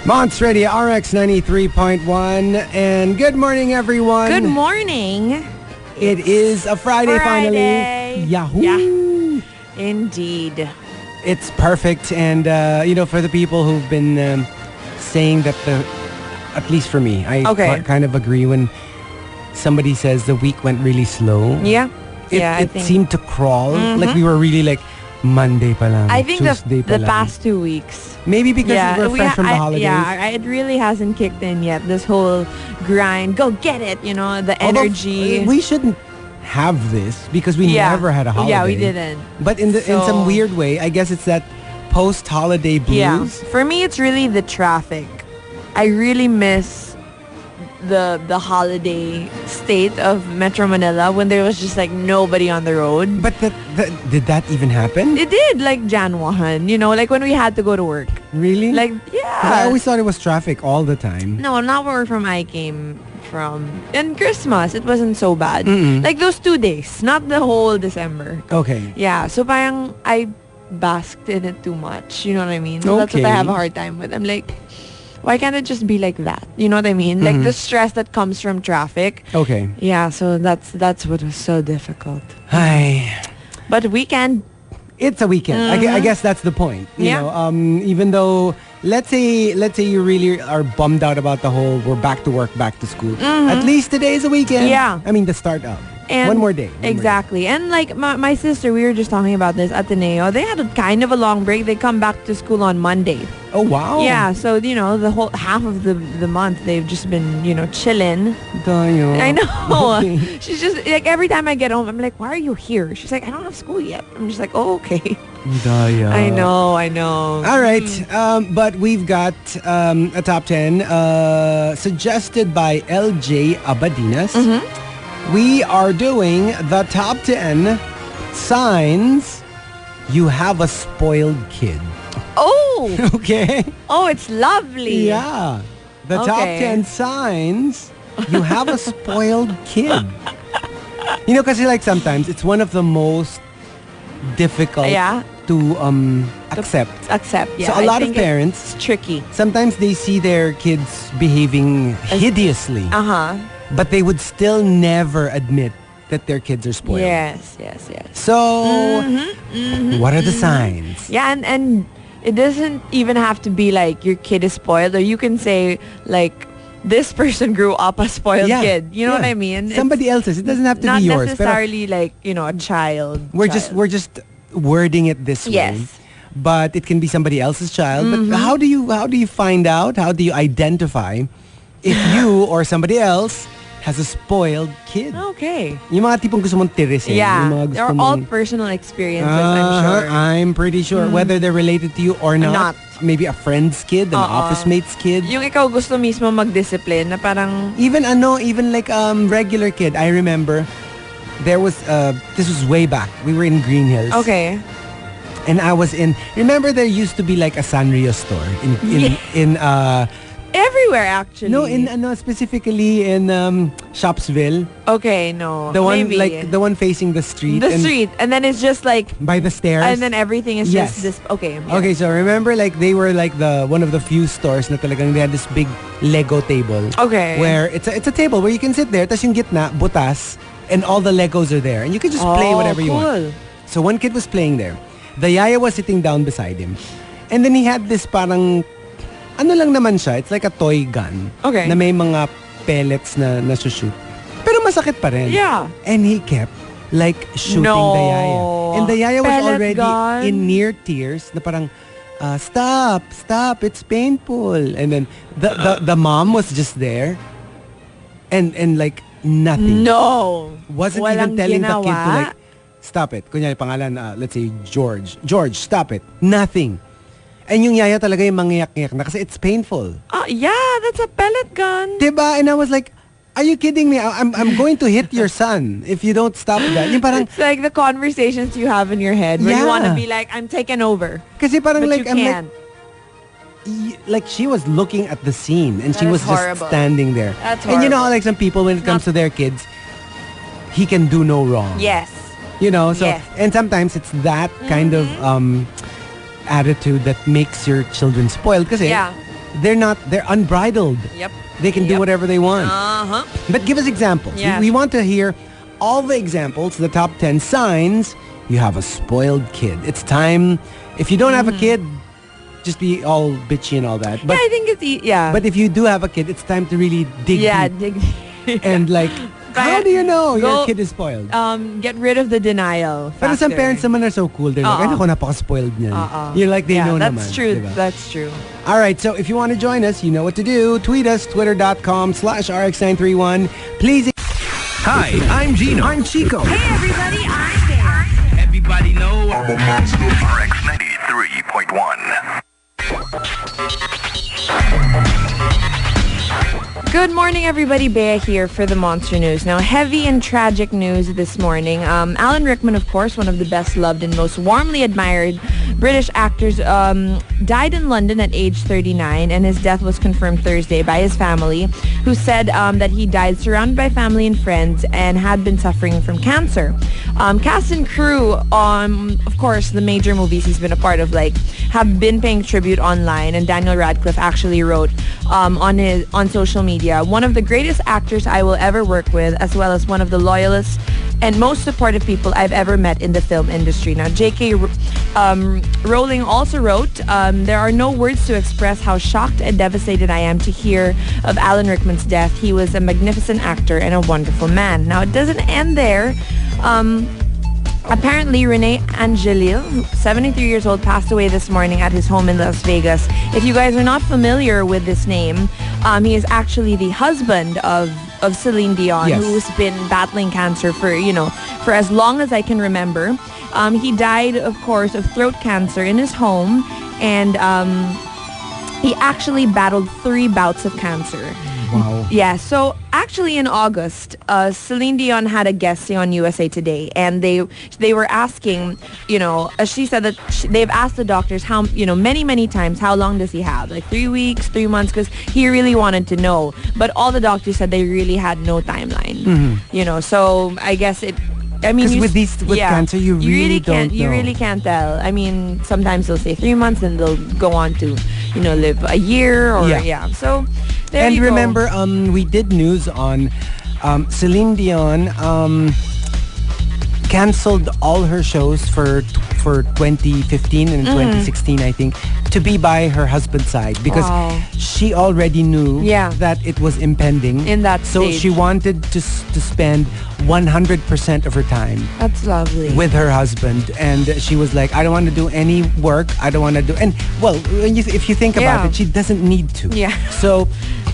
Monts Radio RX 93.1. And good morning, everyone. Good morning. It is a Friday finally. Yahoo! Yeah. Indeed. It's perfect. And, for the people who've been saying that at least for me, I kind of agree when somebody says the week went really slow. Yeah. It seemed to crawl. Like we were really like, Monday pa lang, I think Tuesday the past 2 weeks. Maybe because we're fresh from the holidays. Yeah, it really hasn't kicked in yet. This whole grind, go get it, the energy. We shouldn't have this because we never had a holiday. Yeah, we didn't. But in some weird way, I guess it's that post-holiday blues. Yeah. For me, it's really the traffic. I really miss the holiday state of Metro Manila when there was just like nobody on the road. But did that even happen? It did, like Jan 1, like when we had to go to work. Really? Like, yeah. I always thought it was traffic all the time. No, not where I came from. And Christmas, it wasn't so bad. Like those 2 days, not the whole December. Okay. Yeah, so parang I basked in it too much. You know what I mean? So that's what I have a hard time with. I'm like, why can't it just be like that? You know what I mean? Like the stress that comes from traffic. Okay. Yeah, so that's what was so difficult. Hi. But weekend. It's a weekend. I guess that's the point. You know, even though let's say you really are bummed out about the whole we're back to work, back to school. At least today is a weekend. Yeah. I mean the start up. And one more day. Exactly. And like my sister, we were just talking about this, Ateneo, they had a kind of a long break. They come back to school on Monday. Oh, wow. Yeah, so, the whole half of the month, they've just been, chilling. I know. Okay. She's just, like, every time I get home, I'm like, why are you here? She's like, I don't have school yet. I'm just like, oh, okay. Daya. I know. All right. But we've got a top 10 suggested by LJ Abadinas. We are doing the top 10 signs you have a spoiled kid. Oh! Okay. Oh, it's lovely. Yeah. The top 10 signs you have a spoiled kid. Because like sometimes it's one of the most difficult to accept. Yeah. So a lot of parents, it's tricky. Sometimes they see their kids behaving hideously. But they would still never admit that their kids are spoiled. Yes. So, what are the signs? Yeah, and it doesn't even have to be like your kid is spoiled, or you can say like this person grew up a spoiled kid. You know what I mean? Somebody else's. It doesn't have to be yours. Not necessarily like, a child. We're just wording it this way. Yes. But it can be somebody else's child. But how do you find out? How do you identify if you or somebody else has a spoiled kid? Okay. Yung mga tipong gusto mong tirisin. Yeah. Yung mga gusto They're all personal experiences, I'm sure. I'm pretty sure. Whether they're related to you or not. Maybe a friend's kid, an office mate's kid. Yung ikaw gusto mismo mag-discipline na parang... Even like regular kid. I remember there was, this was way back. We were in Green Hills. Okay. And I was remember there used to be like a Sanrio store in everywhere, actually. No, specifically in Shopsville. Okay, no. The one maybe. like the one facing the street. And then it's just like by the stairs. And then everything is just this. Okay. Yeah. Okay, so remember like they were like one of the few stores na talagang they had this big Lego table. Okay. Where it's a table where you can sit there, tas yung gitna butas, and all the Legos are there, and you can just play whatever you want. So one kid was playing there. The yaya was sitting down beside him, and then he had this parang lang naman siya. It's like a toy gun. Okay. Na may mga pellets na shoot. Pero masakit pa rin. Yeah. And he kept like shooting the yaya. And the yaya was already in near tears na parang, stop, it's painful. And then the mom was just there and like nothing. No. Wasn't even telling the kid to like, stop it. Kunyari pangalan, let's say George. George, stop it. Nothing. And yung yaya talaga yung mangyak-ngyak na kasi it's painful. Yeah, that's a pellet gun. Diba? And I was like, are you kidding me? I'm going to hit your son if you don't stop that. Yung parang, it's like the conversations you have in your head where you want to be like, I'm taken over. Kasi parang but like, you can't. Like she was looking at the scene and she was horrible. Just standing there. That's horrible. And you know how like some people when it comes to their kids, he can do no wrong. Yes. You know, so yes. And sometimes it's that kind of attitude that makes your children spoiled kasi they're unbridled. Yep. They can do whatever they want. Uh-huh. But give us examples. Yeah. We want to hear all the examples, the top 10 signs you have a spoiled kid. It's time. If you don't have a kid, just be all bitchy and all that. But, I think it's But if you do have a kid, it's time to really dig deep. And like, how do you know your kid is spoiled? Get rid of the denial factor. But some parents naman are so cool. They're like, ay naku, napaka-spoiled niyan. You're like, they know that's naman. true. Diba? That's true. All right, so if you want to join us, you know what to do. Tweet us, twitter.com/RX931. Please. Hi, I'm Gino. I'm Chico. Hey everybody, I'm there. Everybody know I'm a monster. RX 93.1. Good morning, everybody. Bea here for the Monster News. Now, heavy and tragic news this morning. Alan Rickman, of course, one of the best loved and most warmly admired British actors, died in London at age 39, and his death was confirmed Thursday by his family, who said that he died surrounded by family and friends and had been suffering from cancer. Cast and crew, of course, the major movies he's been a part of, have been paying tribute online, and Daniel Radcliffe actually wrote on social media, one of the greatest actors I will ever work with, as well as one of the loyalest and most supportive people I've ever met in the film industry. Now, J.K. Rowling also wrote, there are no words to express how shocked and devastated I am to hear of Alan Rickman's death. He was a magnificent actor and a wonderful man. Now, it doesn't end there. Apparently, Rene Angelil, 73 years old, passed away this morning at his home in Las Vegas. If you guys are not familiar with this name, he is actually the husband of Celine Dion, who's been battling cancer for as long as I can remember. He died, of course, of throat cancer in his home, and he actually battled 3 bouts of cancer. Wow. Yeah, so actually in August, Celine Dion had a guesting on USA Today, and they were asking, she said that they've asked the doctors how, many times, how long does he have? 3 weeks, 3 months, because he really wanted to know. But all the doctors said they really had no timeline. So I guess with cancer, you really don't know. You really can't tell. I mean, sometimes they'll say 3 months, and they'll go on to, live a year or So there you go. And remember, we did news on Celine Dion canceled all her shows for 2015 and 2016, I think, to be by her husband's side, because she already knew that it was impending. In that So stage. she wanted to spend 100% of her time That's lovely. with her husband, and she was like, I don't want to do any work. I don't want to do... And, well, if you think about it, she doesn't need to. Yeah. So...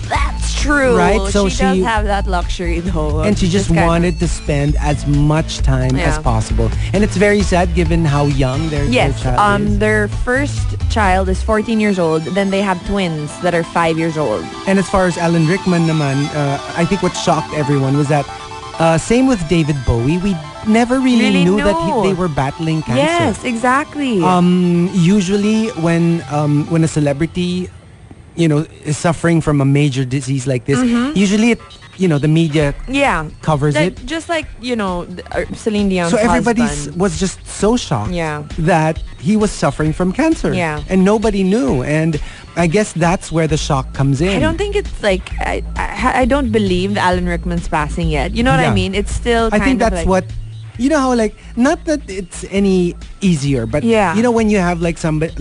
That's true. Right? So she does have that luxury, though. And she just wanted to spend as much time as possible. And it's very sad given how young their child is. Their first child is 14 years old. Then they have twins that are 5 years old. And as far as Alan Rickman naman, I think what shocked everyone was that same with David Bowie, we never really knew that they were battling cancer. Yes, exactly. Usually when a celebrity is suffering from a major disease like this, usually the media covers it. Just like, Celine Dion's So everybody husband. was just so shocked Yeah. that he was suffering from cancer. Yeah. And nobody knew. And I guess that's where the shock comes in. I don't think it's I don't believe Alan Rickman's passing yet. You know what I mean? It's still I think kind of that's what... You know how not that it's any easier, but when you have somebody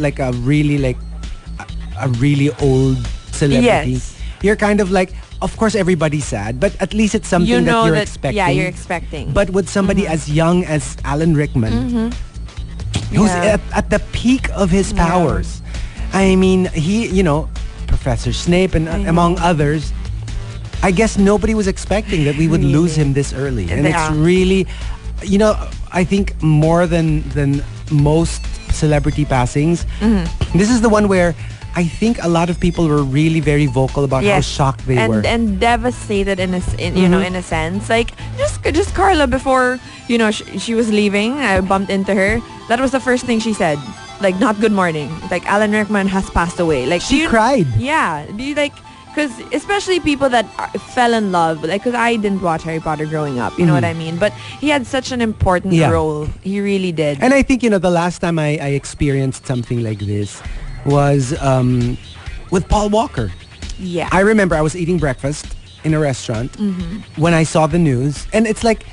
a really old celebrity, you're kind of of course everybody's sad, but at least it's something that you're expecting. Yeah, you're expecting. But with somebody as young as Alan Rickman, who's at the peak of his powers, I mean, he, Professor Snape and among others, I guess nobody was expecting that we would lose him this early. And it's really, I think more than most celebrity passings, this is the one where I think a lot of people were really very vocal about how shocked they were. And devastated in a sense. Just Carla, before, she was leaving, I bumped into her. That was the first thing she said. Not good morning. Alan Rickman has passed away. She cried. Yeah. Because especially people that fell in love, because I didn't watch Harry Potter growing up, you know what I mean? But he had such an important role. He really did. And I think, the last time I experienced something like this was with Paul Walker. Yeah. I remember I was eating breakfast in a restaurant when I saw the news, and it's like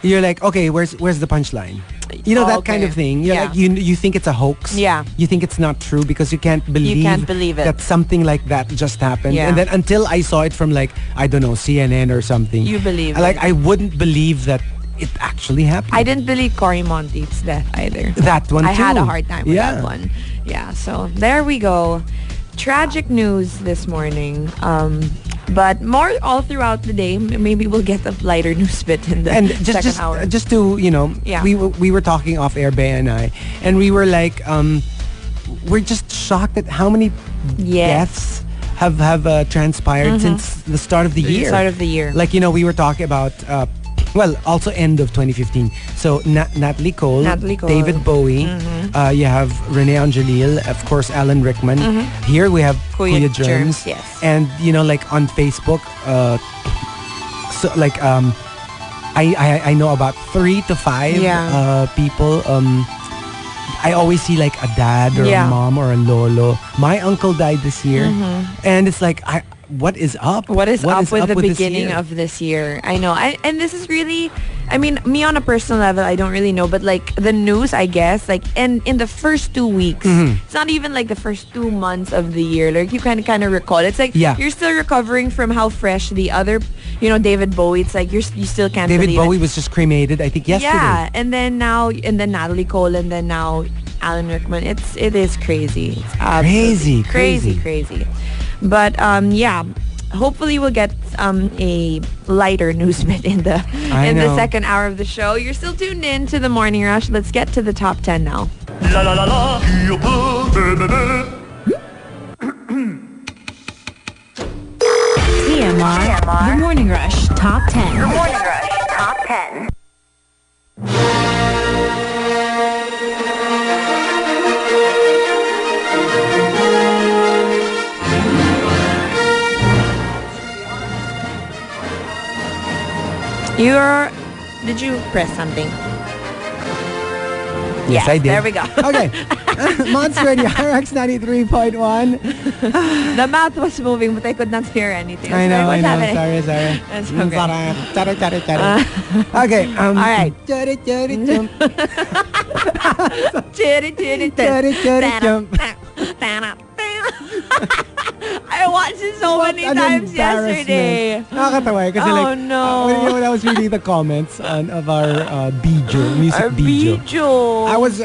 you're like, okay, where's the punchline? You know, that kind of thing. You're like, you think it's a hoax. Yeah. You think it's not true because you can't believe it. that something like that just happened. Yeah. And then until I saw it from like, I don't know, CNN or something. You believe like it. I wouldn't believe that it actually happened. I didn't believe Cory Monteith's death either. That one too. I had a hard time with that one. Yeah, so there we go. Tragic news this morning. But more all throughout the day. Maybe we'll get a lighter news bit in the second hour. Just to, you know, we were talking off air, Bea and I, and we were like, we're just shocked at how many deaths have transpired since the start of the year. Like, you know, we were talking about also end of 2015. So Natalie Cole, David Bowie, you have Renee Angelil, of course Alan Rickman. Here we have Kuya Germs. Yes. And you know, like on Facebook, so like I know about 3 to 5 people. I always see like a dad or a mom or a lolo. My uncle died this year, and it's like what is up? What is up with the beginning of this year? I know. And this is really, I mean, me on a personal level, I don't really know, but like the news, I guess, like in the first 2 weeks, it's not even like the first 2 months of the year. Like you kind of recall. It's like you're still recovering from how fresh the other, you know, David Bowie. It's like you still can't believe David Bowie was just cremated, I think, yesterday. Yeah, and then Natalie Cole, and then now Alan Rickman. It is crazy. It's crazy. But hopefully we'll get a lighter news bit in the second hour of the show. You're still tuned in to the Morning Rush. Let's get to the top 10 now. La la la la. TMR. The Morning Rush Top 10. The Morning Rush Top 10. Did you press something? Yes, I did. There we go. Okay. Monster Radio RX 93.1. The mouth was moving, but I could not hear anything. I know. Happening? Sorry. That's okay. Okay. All right. I watched it so many times yesterday. Nakakatawa kasi when I was reading the comments of our music video. I was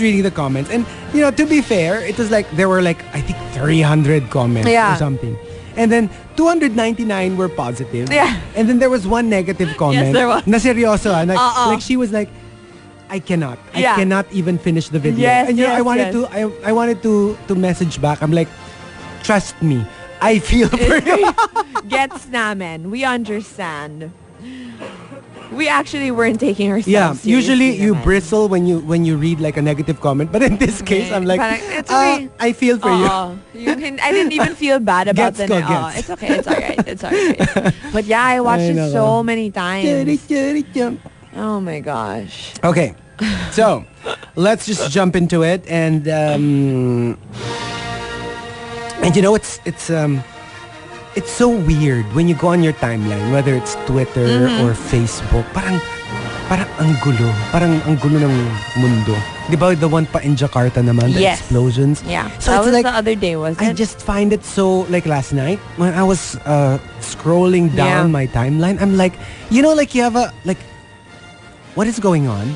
reading the comments, and you know, to be fair, it was like there were like I think 300 comments or something. And then 299 were positive. Yeah. And then there was one negative comment. Yes, there was. Na seryoso. Like she was like, I cannot even finish the video. Yes, and you know, yes, I wanted to message back. I'm like, trust me, I feel for you. Gets namin. We understand. We actually weren't taking ourselves seriously. Usually you naman. bristle when you read like a negative comment, but in this case, I'm like, it's okay. I feel for you. I didn't even feel bad about the gets. It's okay. It's all right. But yeah, I watched it so many times. Oh my gosh. Okay, so let's just jump into it, and you know, it's so weird when you go on your timeline, whether it's Twitter or Facebook. Parang ang gulo ng mundo. Di ba the one pa in Jakarta naman, the explosions? Yeah, so that it's was like, the other day, wasn't it? I just find it so, like last night, when I was scrolling down my timeline, I'm like, you know, like you have what is going on?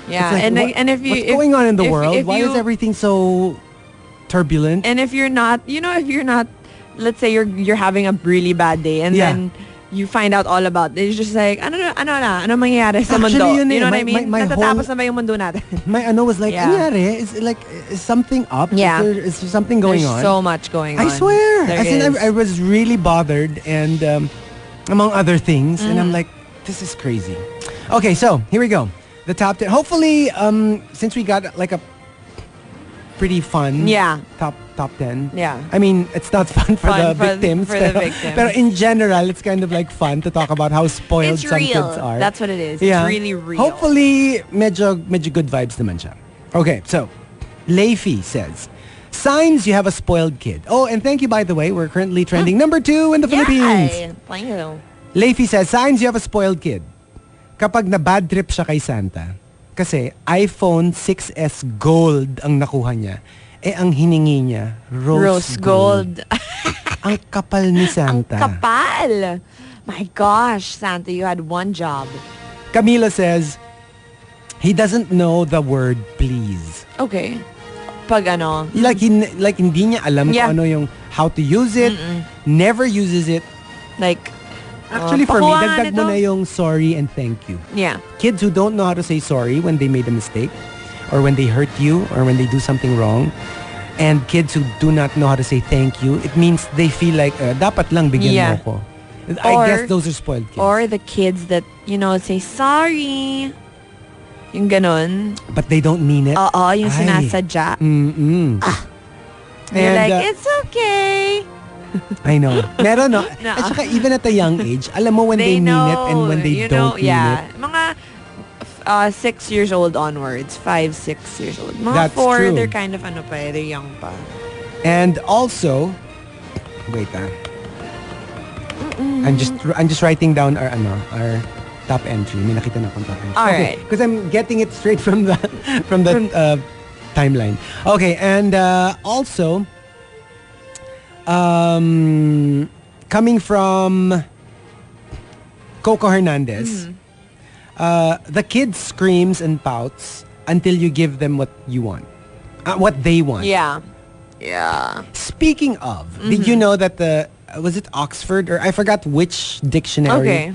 Yeah, like, and if what's going on in the world? Why is everything so turbulent? And if you're not, let's say you're having a really bad day, and then you find out all about it. It's just like, ano mangyayari sa mundo? Yun you know what I mean? My Natatapos na ba yung mundo natin? My was like, nangyari? Is something up? Yeah. Is there something going on? There's so much going on. I swear. There As in, is. I was really bothered, and among other things, and I'm like, this is crazy. Okay, so here we go. The top 10. Hopefully, since we got like a pretty fun top 10. Yeah. I mean, it's not fun for the victims. But in general, it's kind of like fun to talk about how spoiled some kids are. That's what it is. Yeah. It's really real. Hopefully, medyo good vibes naman siya. Okay, so Leify says, Signs you have a spoiled kid. Oh, and thank you, by the way. We're currently trending number 2 in the Philippines. Yay! Thank you. Leify says, signs you have a spoiled kid. Kapag na bad trip siya kay Santa, kasi iPhone 6S Gold ang nakuha niya, ang hiningi niya, rose gold. Ang kapal ni Santa. Ang kapal! My gosh, Santa, you had one job. Camila says, he doesn't know the word please. Okay. Pag ano? Like hindi niya alam kung ano yung how to use it, never uses it. Like, actually for me, dagdag mo na yung sorry and thank you. Yeah. Kids who don't know how to say sorry when they made a mistake, or when they hurt you, or when they do something wrong, and kids who do not know how to say thank you, it means they feel like, dapat lang bigyan mo ko. I guess those are spoiled kids. Or the kids that, say sorry. Yung ganon. But they don't mean it. Oo, yung sinasadya. They're like, it's okay. I know. Meron, no? At saka even at a young age, alam mo when they mean it and when they don't mean it. Mga 6 years old onwards. 5, 6 years old. Mga That's 4, true. they're kind of they're young pa. And also, wait I'm just writing down our top entry. May nakita na akong top entry. All okay, because I'm getting it straight from the timeline. Okay, and also coming from Coco Hernandez, the kid screams and pouts until you give them what you want, what they want. Yeah. Speaking of, did you know that was it Oxford or I forgot which dictionary? Okay.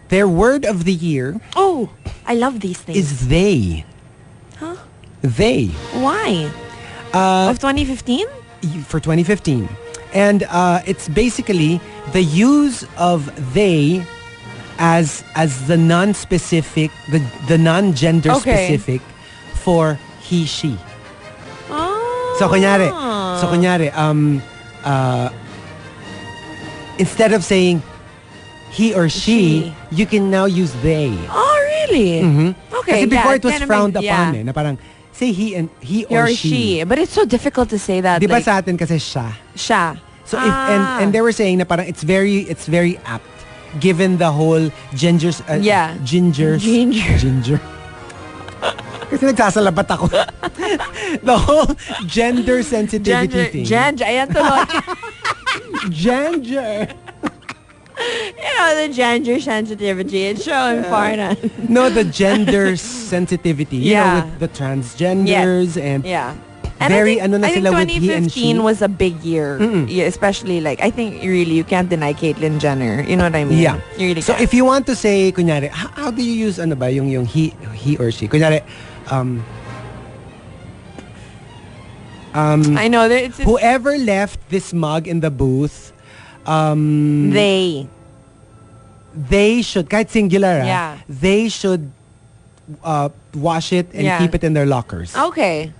Their word of the year. Oh, I love these things. Is they. Huh? They. Why? Of 2015? For 2015. And it's basically the use of they as the non-specific, the non-gender specific for he, she. Oh. So kunyari, instead of saying he or she, you can now use they. Oh, really? Mm-hmm. Okay. Kasi before it was frowned upon na parang say he or she. But it's so difficult to say that. Di ba sa atin kasi siya? Siya. So if and they were saying na parang it's very apt given the whole ginger. Kasi nagsasalabat ako. The whole gender sensitivity thing. Ayan tuloy. Ginger. The gender sensitivity. It's so important. No, the gender sensitivity. You know, with the transgenders and very I think sila with he and she. 2015 was a big year. Yeah, especially I think really you can't deny Caitlyn Jenner. You know what I mean? Yeah. You really so can't. if you want to say, kunyari, how do you use yung he or she? Kunyari, I know it's whoever left this mug in the booth, they should, kahit singular, they should wash it and keep it in their lockers. Okay.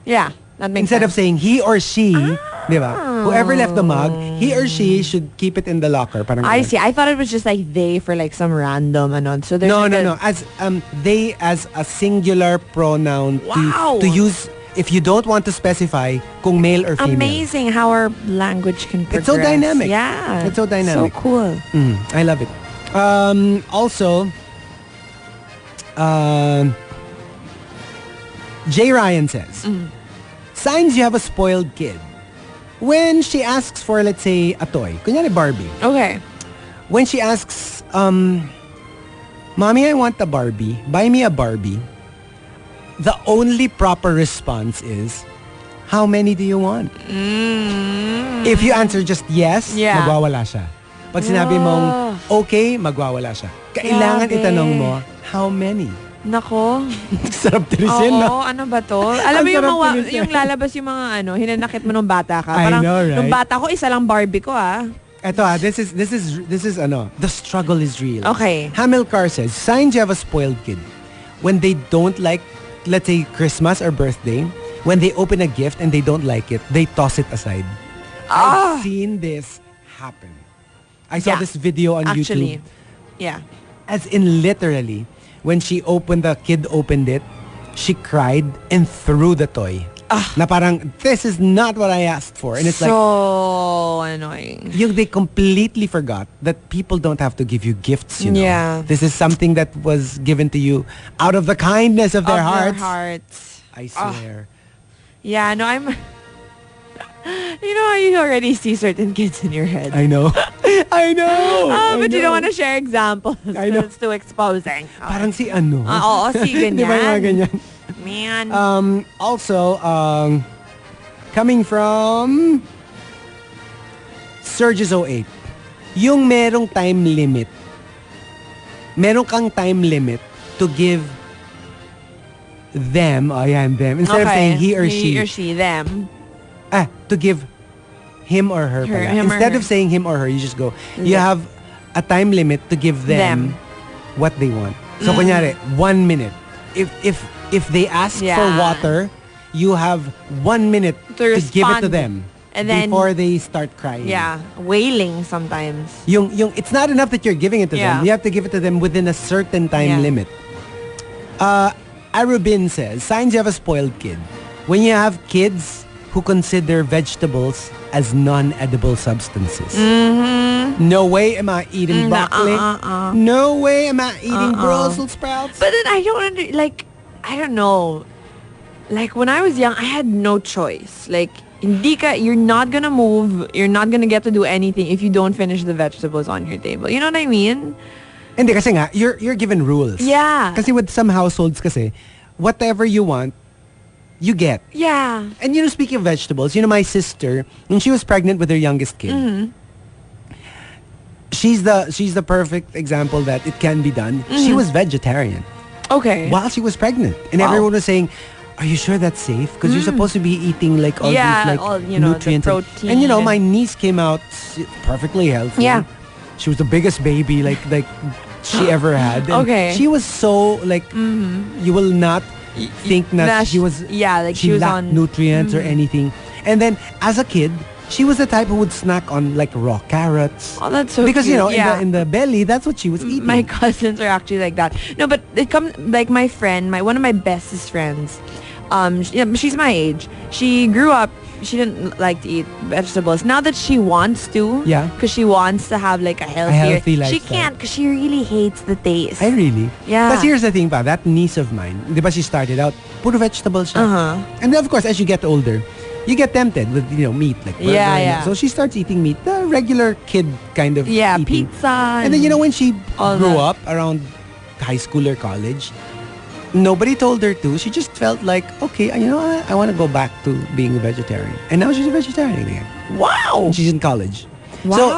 Yeah, that makes Instead sense. of saying he or she, di ba? Whoever left the mug, he or she should keep it in the locker. Parang I see. I thought it was just they for some random So there's no. As they as a singular pronoun to use if you don't want to specify kung male or female. Amazing how our language can progress. It's so dynamic. Yeah. It's so dynamic. So cool. I love it. Also, Jay Ryan says, signs you have a spoiled kid. When she asks for, let's say, a toy. Kunyari Barbie. Okay. When she asks, Mommy, I want a Barbie. Buy me a Barbie. The only proper response is, how many do you want? If you answer just yes, magwawala siya. Pag sinabi mong okay, magwawala siya. Kailangan itanong mo, how many? Nako. Sarap tirisin, no? Ano ba to? Alam mo yung lalabas yung mga hinanakit mo nung bata ka. I know, right? Nung bata ko, isa lang Barbie ko, Eto this is the struggle is real. Okay. Hamilcar says, signs you have a spoiled kid. When they don't like, let's say, Christmas or birthday, when they open a gift and they don't like it, they toss it aside. I've seen this happen. I saw this video on YouTube. Yeah. As in literally, when the kid opened it, she cried and threw the toy. Na parang, this is not what I asked for. And it's so annoying. They completely forgot that people don't have to give you gifts, you know. Yeah. This is something that was given to you out of the kindness of their hearts. I swear. Yeah, no, I'm... You know how you already see certain kids in your head? I know. I know. But you don't want to share examples. I know. It's too exposing. Parang si ano. Oo, si ganyan. Di ba yung mga ganyan? Man. Also, coming from Surges 08, yung merong time limit. Meron kang time limit to give them, them. Instead of saying he or she, them. To give him or her. Instead of saying him or her, you just go, you have a time limit to give them what they want. So, kunyari, 1 minute. If they ask for water, you have 1 minute to give it to them. And then, before they start crying. Yeah, wailing sometimes. It's not enough that you're giving it to them. You have to give it to them within a certain time limit. Arubin says, signs you have a spoiled kid. When you have kids who consider vegetables as non-edible substances. No way am I eating broccoli. No way am I eating Brussels sprouts. But then I don't know. Like when I was young, I had no choice. Like, you're not gonna move. You're not gonna get to do anything if you don't finish the vegetables on your table. You know what I mean? Hindi kasi nga, you're given rules. Yeah. Kasi with some households kasi, whatever you want, you get. Yeah. And speaking of vegetables, my sister, when she was pregnant with her youngest kid, she's the perfect example that it can be done. She was vegetarian. Okay. While she was pregnant. And everyone was saying, are you sure that's safe? Because you're supposed to be eating like all these nutrients. The protein. And my niece came out perfectly healthy. Yeah. She was the biggest baby like she ever had. And she was so you will not think that she was she was lacked on nutrients or anything. And then as a kid, she was the type who would snack on like raw carrots. Oh, that's so because cute. In the belly, that's what she was eating. My cousins are actually like that. No, but it comes like my friend, one of my bestest friends. She's my age. She grew up. She didn't like to eat vegetables. Now that she wants to, because she wants to have like a healthy lifestyle. She can't because she really hates the taste. I really? Yeah. But here's the thing, that niece of mine, diba she started out, puro vegetables siya. And then of course, as you get older, you get tempted with, meat, like burger. So she starts eating meat, the regular kid kind of eating. Pizza. And then, when she grew up around high school or college, nobody told her to. She just felt like, okay, I want to go back to being a vegetarian. And now she's a vegetarian again. Wow. And she's in college. Wow. So,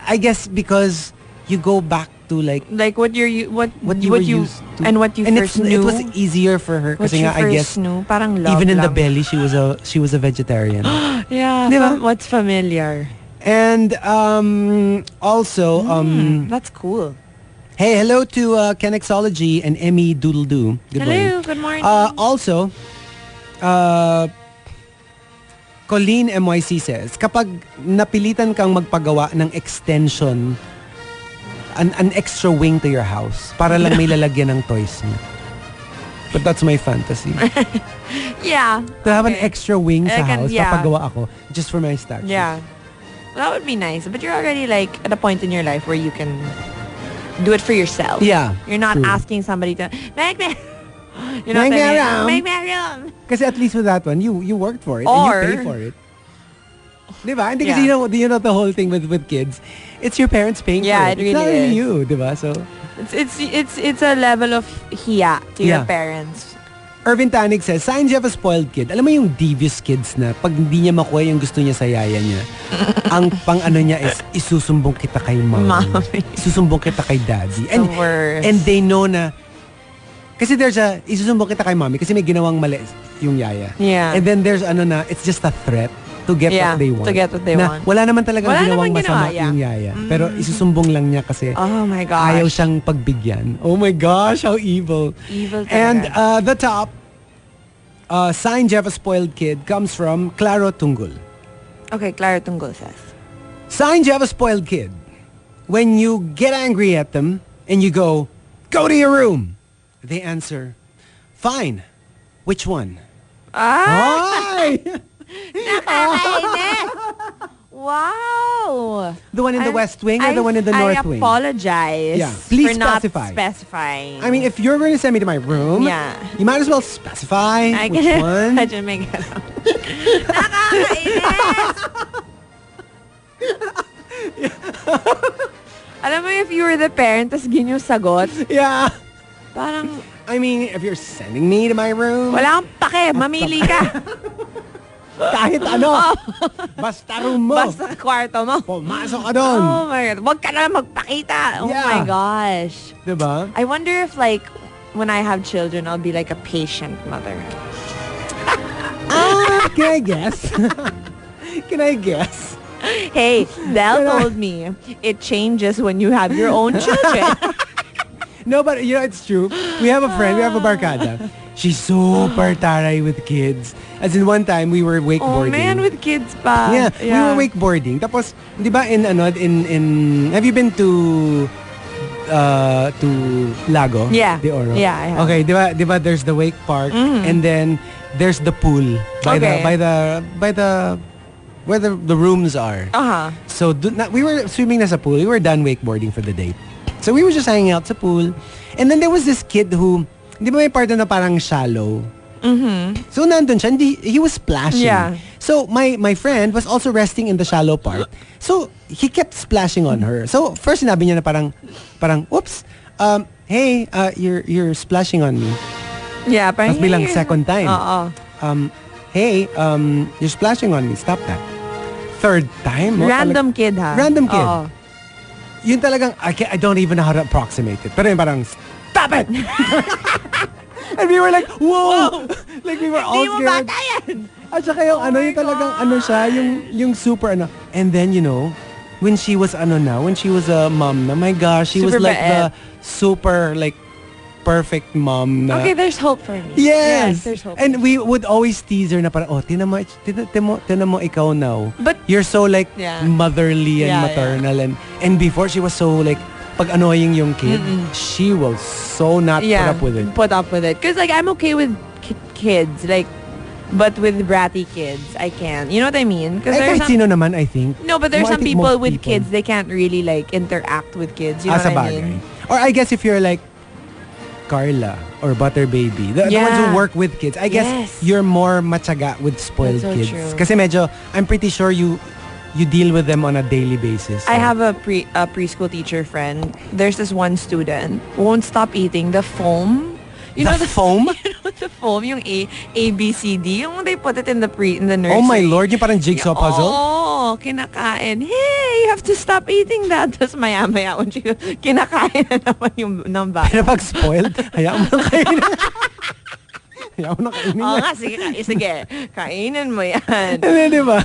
I guess because you go back to like what you used to. And what you first knew. It was easier for her because I guess knew, parang love even in the lang. belly she was a vegetarian. Yeah. Diba? What's familiar. And also that's cool. Hey, hello to Kenexology and Emmy Doodle-Doo. Good morning. Also, Colleen MYC says, kapag napilitan kang magpagawa ng extension, an extra wing to your house, para lang may lalagyan ng toys niya. But that's my fantasy. Yeah. To have an extra wing sa house, yeah. papagawa ako, just for my statue. Yeah. Well, that would be nice. But you're already like at a point in your life where you can do it for yourself. Yeah. You're not asking somebody to make me. You know make me a room. Because at least with that one, you worked for it or, and you pay for it. Diba? And because you know the whole thing with kids, it's your parents paying for it. It really it's not really is. you, diba? So it's a level of hiya to your parents. Irvin Tanig says, signs you have a spoiled kid. Alam mo yung devious kids na pag hindi niya makuha yung gusto niya sa yaya niya, ang pang ano niya is isusumbong kita kay mommy. Isusumbong kita kay daddy. The worst. And they know na kasi there's isusumbong kita kay mommy kasi may ginawang mali yung yaya. Yeah. And then there's it's just a threat to get what they want. To get what they want. Wala naman talagang ginawang masama ginawa, yung yaya. Pero isusumbong lang niya kasi oh my gosh. ayaw siyang pagbigyan. Oh my gosh, how evil. Evil talaga. And the top sign you have a spoiled kid comes from Claro Tunggul. Okay, Claro Tunggul says. Signs you have a spoiled kid. When you get angry at them and you go to your room, they answer, fine. Which one? Ah! Why? Nakakainis! Wow! The one in the West Wing or the one in the North Wing? I apologize Yeah, please for specify. not specifying. I mean, if you're going to send me to my room, you might as well specify which one. Medyo may gano'n. Nakakainis! Alam mo, if you were the parent, tas Gino sagot, Yeah. parang, I mean, if you're sending me to my room, wala kang pake, mamili ka. kahit ano, basta room mo, Basta kwarto mo. pumasok ka doon. Oh my God. Huwag ka na magpakita. Oh Yeah. my gosh. Diba? I wonder if like, when I have children, I'll be like a patient mother. Can I guess? Can I guess? Hey, Del told me it changes when you have your own children. No, but you know, it's true. We have a friend, we have a barkada. She's super taray with kids. As in one time, we were wakeboarding. Oh man, with kids pa. Yeah, we were wakeboarding. Tapos, di ba in have you been to Lago? Yeah. De Oro? Yeah, I have. Okay, di ba there's the wake park and then there's the pool by the where the rooms are. Uh-huh. So we were swimming na sa pool. We were done wakeboarding for the day. So we were just hanging out sa pool. And then there was this kid who, di ba may part na parang shallow? Mm-hmm. So nandun siya, he was splashing. Yeah. So my friend was also resting in the shallow part. So he kept splashing on her. So first sinabi niya na parang oops, hey, you're splashing on me. Yeah, parang Tapos bilang second time. Hey, you're splashing on me. Stop that. Third time. Random kid ha? Random kid. Oo. Yun talagang, I don't even know how to approximate it. Pero yung parang, stop it! And we were like, whoa! Like we were all Hindi mo scared. bata yan! At saka yung yung talagang siya, yung super And then, you know, when she was a mom na, my gosh, she Super was like bait. the super, like, perfect mom na. Okay, there's hope for me. Yes! There's hope. And we would always tease her na parang, tinan mo ikaw now. But you're so like Yeah. motherly and Yeah, maternal and before she was so like pag annoying yung kid, she will so not put up with it. Put up with it. Because like I'm okay with kids, like, but with bratty kids, I can't. You know what I mean? Because Ay, kahit sino naman, I think. No, but there's I some think people most with people. kids, they can't really like interact with kids. You know As a what I bagay. mean? Or I guess if you're like Carla or Butter Baby, the ones who work with kids, I guess Yes. you're more matyaga with spoiled That's so kids. true. Kasi medyo, I'm pretty sure you deal with them on a daily basis. I have a preschool teacher friend. There's this one student won't stop eating the foam. You know The foam? You know the foam, yung A B C D. Yung they put it in the nursery. Oh my Lord, yung parang jigsaw puzzle? Oh, kinakain. Hey, you have to stop eating that. Tapos maya-maya, when she kinakain na naman yung ng bata. Pero pag spoiled, hayaan mo na kainin. Hayaan mo na kainin Oo yan. nga, sige. Kainin mo yan. Hindi, di ba?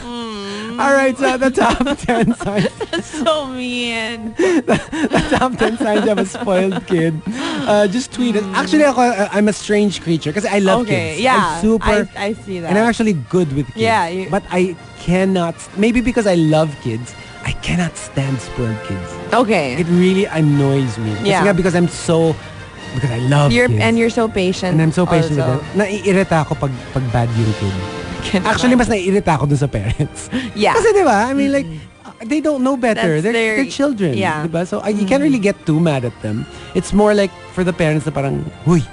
Alright, so the top 10 signs. That's so mean. The top 10 signs of a spoiled kid. Just tweet us. Actually, I'm a strange creature because I love kids. Yeah. I'm super. I see that. And I'm actually good with kids. Yeah, but I cannot, maybe because I love kids, I cannot stand spoiled kids. Okay. It really annoys me. Yeah. Kasi nga because I love kids. And you're so patient. And I'm so patient also. with them. Naiirita ako pag bad yung kid. Actually, mas naiirita ako dun sa parents. Yeah. Kasi diba, I mean like, they don't know better. That's They're children. Yeah. Diba? So you can't really get too mad at them. It's more like for the parents na parang, huy.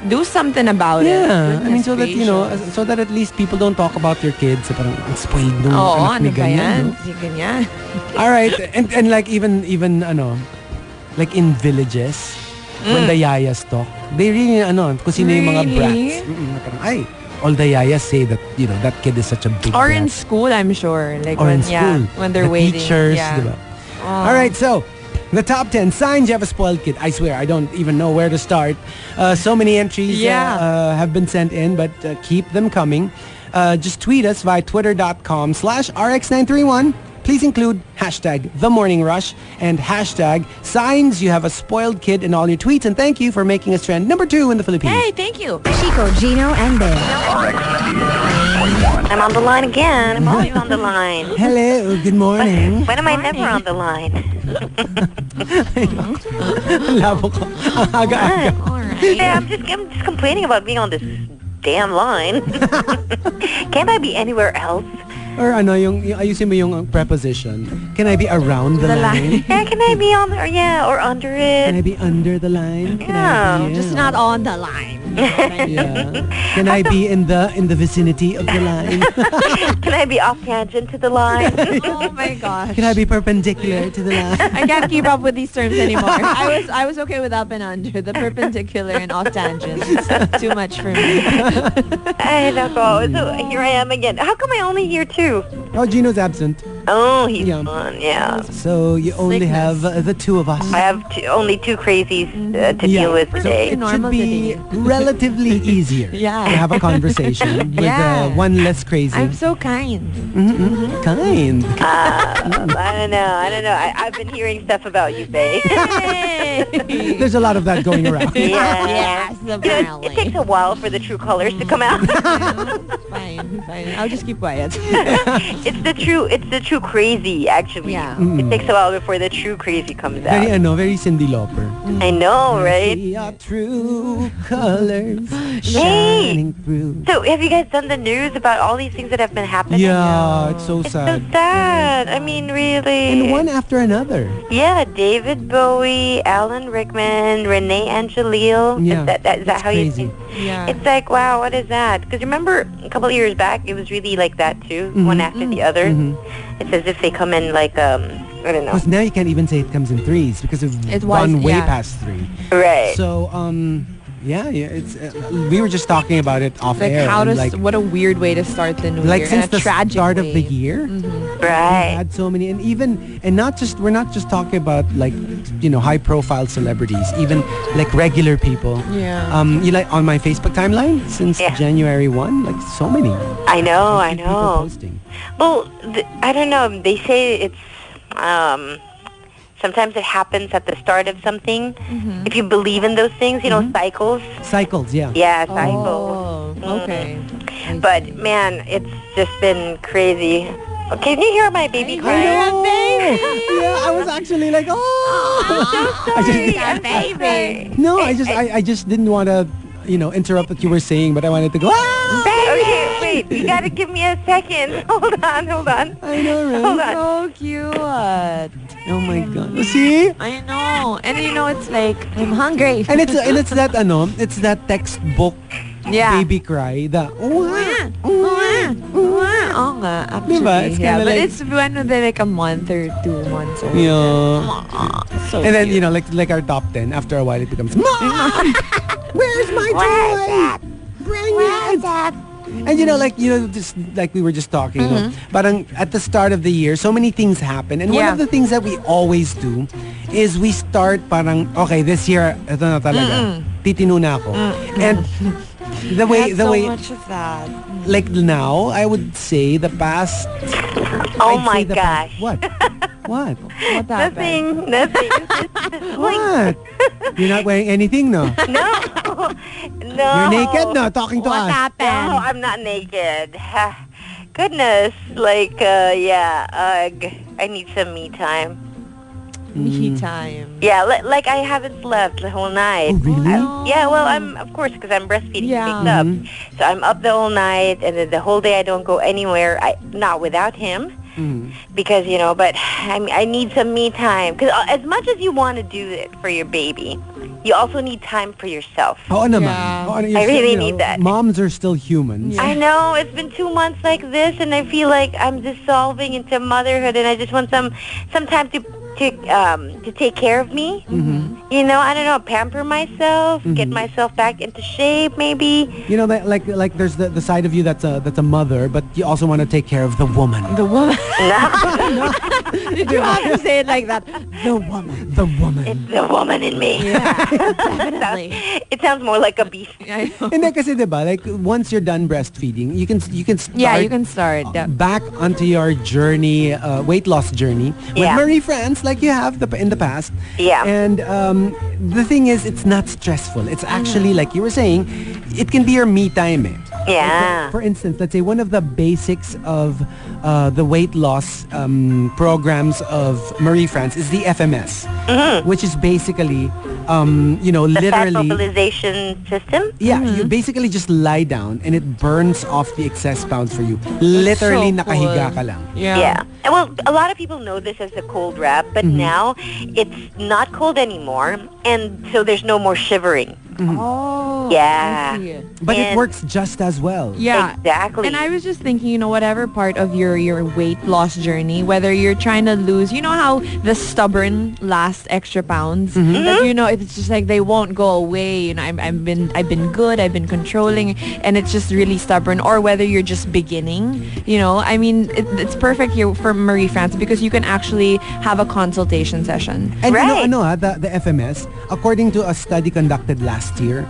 Do something about it. Yeah. I mean, so that, Goodness you know, gracious. so that at least people don't talk about your kids. Parang, ang spoiled nung Oo, anak ni ano ba ganyan. yan? No? Si ganyan. Alright. And like even like in villages, when the yayas talk, they really, kung sino yung mga Really? brats. Parang, ay, all the yayas say that, that kid is such a big Or brat. in school, I'm sure. Like Or when, in school. when they're the waiting. teachers, Yeah. diba? Alright, so, the top 10 signs you have a spoiled kid. I swear, I don't even know where to start. So many entries have been sent in, but keep them coming. Just tweet us via twitter.com/rx931. Please include hashtag The Morning Rush and hashtag signs you have a spoiled kid in all your tweets. And thank you for making us trend number 2 in the Philippines. Hey, thank you. Chico, Gino, and Bea. I'm on the line again. I'm always on the line. Hello, good morning. When am I never on the line? Labo ko. Ang aga-aga. All right. Hey, I'm just complaining about being on this damn line. Can't I be anywhere else? Or yung ayusin mo yung preposition. Can I be around the line? Yeah, can I be on there? Yeah, or under Can I it? be under the line? Can I be, Just not on the line. Yeah. Can I be in the vicinity of the line? Can I be off tangent to the line? Oh my gosh. Can I be perpendicular to the line? I can't keep up with these terms anymore. I was okay with up and under. The perpendicular and off tangent. It's too much for me. I know. So here I am again. How come I only hear two? Oh, Gino's absent. Oh, he's Yeah. gone. Yeah. So you only Sickness. have the two of us. I have only two crazies to deal with So today. it should Normal be today. relatively easier Yeah. to have a conversation with Yeah. one less crazy. I'm so kind. Kind. I don't know. I've been hearing stuff about you, Faye. There's a lot of that going around. Yeah. Yes, You know, it takes a while for the true colors to come out. Fine. I'll just keep quiet. It's the true crazy, actually. Yeah. It takes a while before the true crazy comes Very out. very Cyndi Lauper. I know, right? See our true colors shining through. So, have you guys done the news about all these things that have been happening? Yeah, it's so It's so sad. sad. I mean, really. And one after another. Yeah, David Bowie, Alan Rickman, Renee Angelil. Yeah, Is that that's how crazy. you? Yeah. It's like, wow, what is that? Because remember, a couple of years back, it was really like that too, one after the other. It's as if they come in like, I don't know. Because now you can't even say it comes in threes because It it's was, gone way yeah. past three. Right. So, yeah, it's we were just talking about it off Like air. how and to what a weird way to start the new like year. since in a the tragic start way. of the year, Right. had so many, and we're not just talking about like high profile celebrities, even like regular people. Yeah. You like on my Facebook timeline since Yeah. January 1, like so many I know. people posting. Well, I don't know. They say it's, sometimes it happens at the start of something. If you believe in those things, cycles. Cycles, yeah. Yeah, cycles. Oh, okay. But, man, it's just been crazy. Oh, can you hear my baby I crying? know. Yeah, I was actually like, oh. Baby. No, I just didn't want to, interrupt what you were saying, but I wanted to go. Ah! Okay, wait. You gotta give me a second. Hold on. I know, right? Hold on. So cute. Oh my God. See? I know. And it's like, I'm hungry. And it's that textbook baby cry. The Oo nga, actually. Diba? It's yeah, kinda but like- it's when they're like a month or 2 months old. yeah. So And then, cute. like our top 10, after a while it becomes, Mom! Where's my toy? Bring it! And just like we were just talking, parang at the start of the year, so many things happen. And one Yeah. of the things that we always do is we start parang, okay, this year, ito na talaga. Titino na ako. And the way, That's the so way, much of that. like now, I would say the past. Oh I'd my say the past- gosh. What? What? What happened? Nothing. What? You're not wearing anything, no? No. No. You're naked, no? Talking to What us. happened? No, I'm not naked. Goodness. Like, I need some me time. Me time. Yeah, like I haven't slept the whole night. Oh, really? Yeah, well, of course, because I'm breastfeeding Yeah. picked up. So I'm up the whole night, and then the whole day I don't go anywhere, not without him. Because, but I need some me time. Because as much as you want to do it for your baby, you also need time for yourself. Oo naman. Yeah. Oo, I really need that. Moms are still humans. I know, it's been 2 months like this, and I feel like I'm dissolving into motherhood, and I just want some time to take care of me. I don't know, pamper myself, get myself back into shape, maybe. Like there's the side of you that's a mother, but you also want to take care of the woman. The woman. No, Did you have to say it like that? The woman. The woman. it's the woman in me. Yeah, definitely. It sounds more like a beast. I know. Hindi kasi diba, like once you're done breastfeeding, you can start Yeah, you can start. back onto your journey, weight loss journey with Yeah. Marie Friends like you have in the past. Yeah. And the thing is, it's not stressful. It's actually, like you were saying, it can be your me time. Yeah. For instance, let's say one of the basics of the weight loss programs of Marie France is the FMS. which is basically, The fat literally... mobilization system? Yeah, you basically just lie down and it burns off the excess pounds for you. Literally, so nakahiga cool. ka lang. Yeah. And well, a lot of people know this as the cold wrap, but now it's not cold anymore, and so there's no more shivering. Oh. Yeah. I see. But it And- works just as well. Yeah. Exactly. And I was just thinking, whatever part of your weight loss journey, whether you're trying to lose, how the stubborn last extra pounds, that it's just like they won't go away. I've been good, I've been controlling, and it's just really stubborn. Or whether you're just beginning, it's perfect here for Marie France because you can actually have a consultation session. And Right. the FMS, according to a study conducted last year,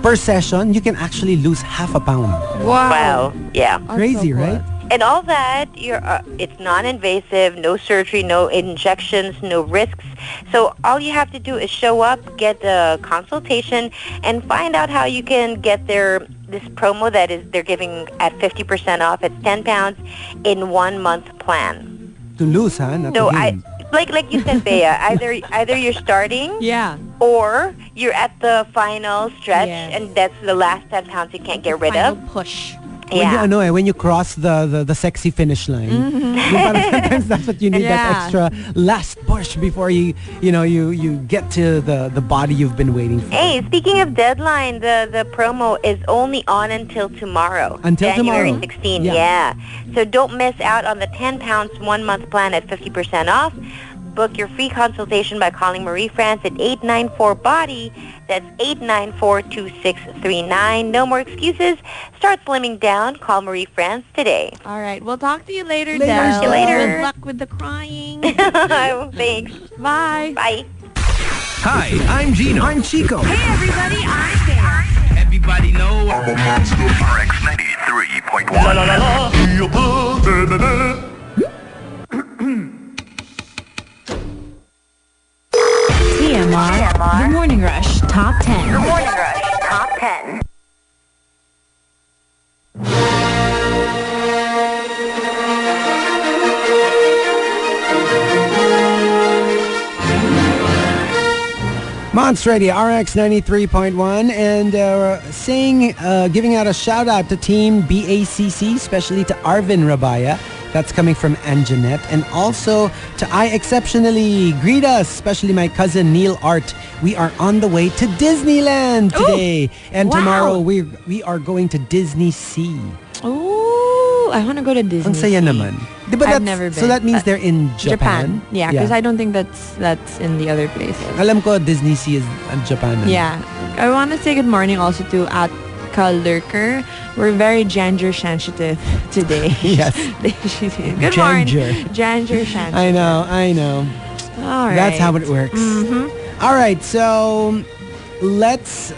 per session, you can actually lose half a pound. Wow. Yeah. That's Crazy, so cool. right? And all that, it's non-invasive, no surgery, no injections, no risks. So all you have to do is show up, get a consultation, and find out how you can get this promo they're giving at 50% off. It's 10 pounds in 1 month plan. To lose, huh? Not So to gain. like you said, Bea, either you're starting Yeah. or you're at the final stretch, Yes. and that's the last 10 pounds you can't get rid Final of. push. Yeah. When you cross the sexy finish line, yung parang sometimes that's what you need, that Yeah. extra last push before you get to the body you've been waiting for. Hey, speaking of deadline, the promo is only on until tomorrow. Until January tomorrow. 16, Yeah. yeah. So don't miss out on the 10 pounds 1 month plan at 50% off. Book your free consultation by calling Marie France at 894-BODY. That's 894-2639. No more excuses. Start slimming down. Call Marie France today. All right. We'll talk to you later, Later, Del. See you later. Good luck with the crying. Thanks. Bye. Bye. Hi, I'm Gino. I'm Chico. Hey, everybody, I'm Bear. Everybody know I'm a monster. RX 93.1. TMR. The Morning Rush Top 10. Morning Rush Top 10. Monster Radio RX 93.1 and giving out a shout out to Team BACC, especially to Arvin Rabaya. That's coming from Anjanette. And also to I Exceptionally. Greet us, especially my cousin Neil Art. We are on the way to Disneyland today. And wow. tomorrow we are going to Disney Sea. Oh, I want to go to Disney. Ang saya Sea. naman. Diba I've that's- never been. So that means they're in Japan? Yeah, because I don't think that's in the other places. Alam ko Disney Sea is Japan. Yeah. I want to say good morning also to Lurker. We're very gender sensitive today. Yes. Good Ginger. morning. Gender sensitive. I know. All right. That's how it works. All right, so let's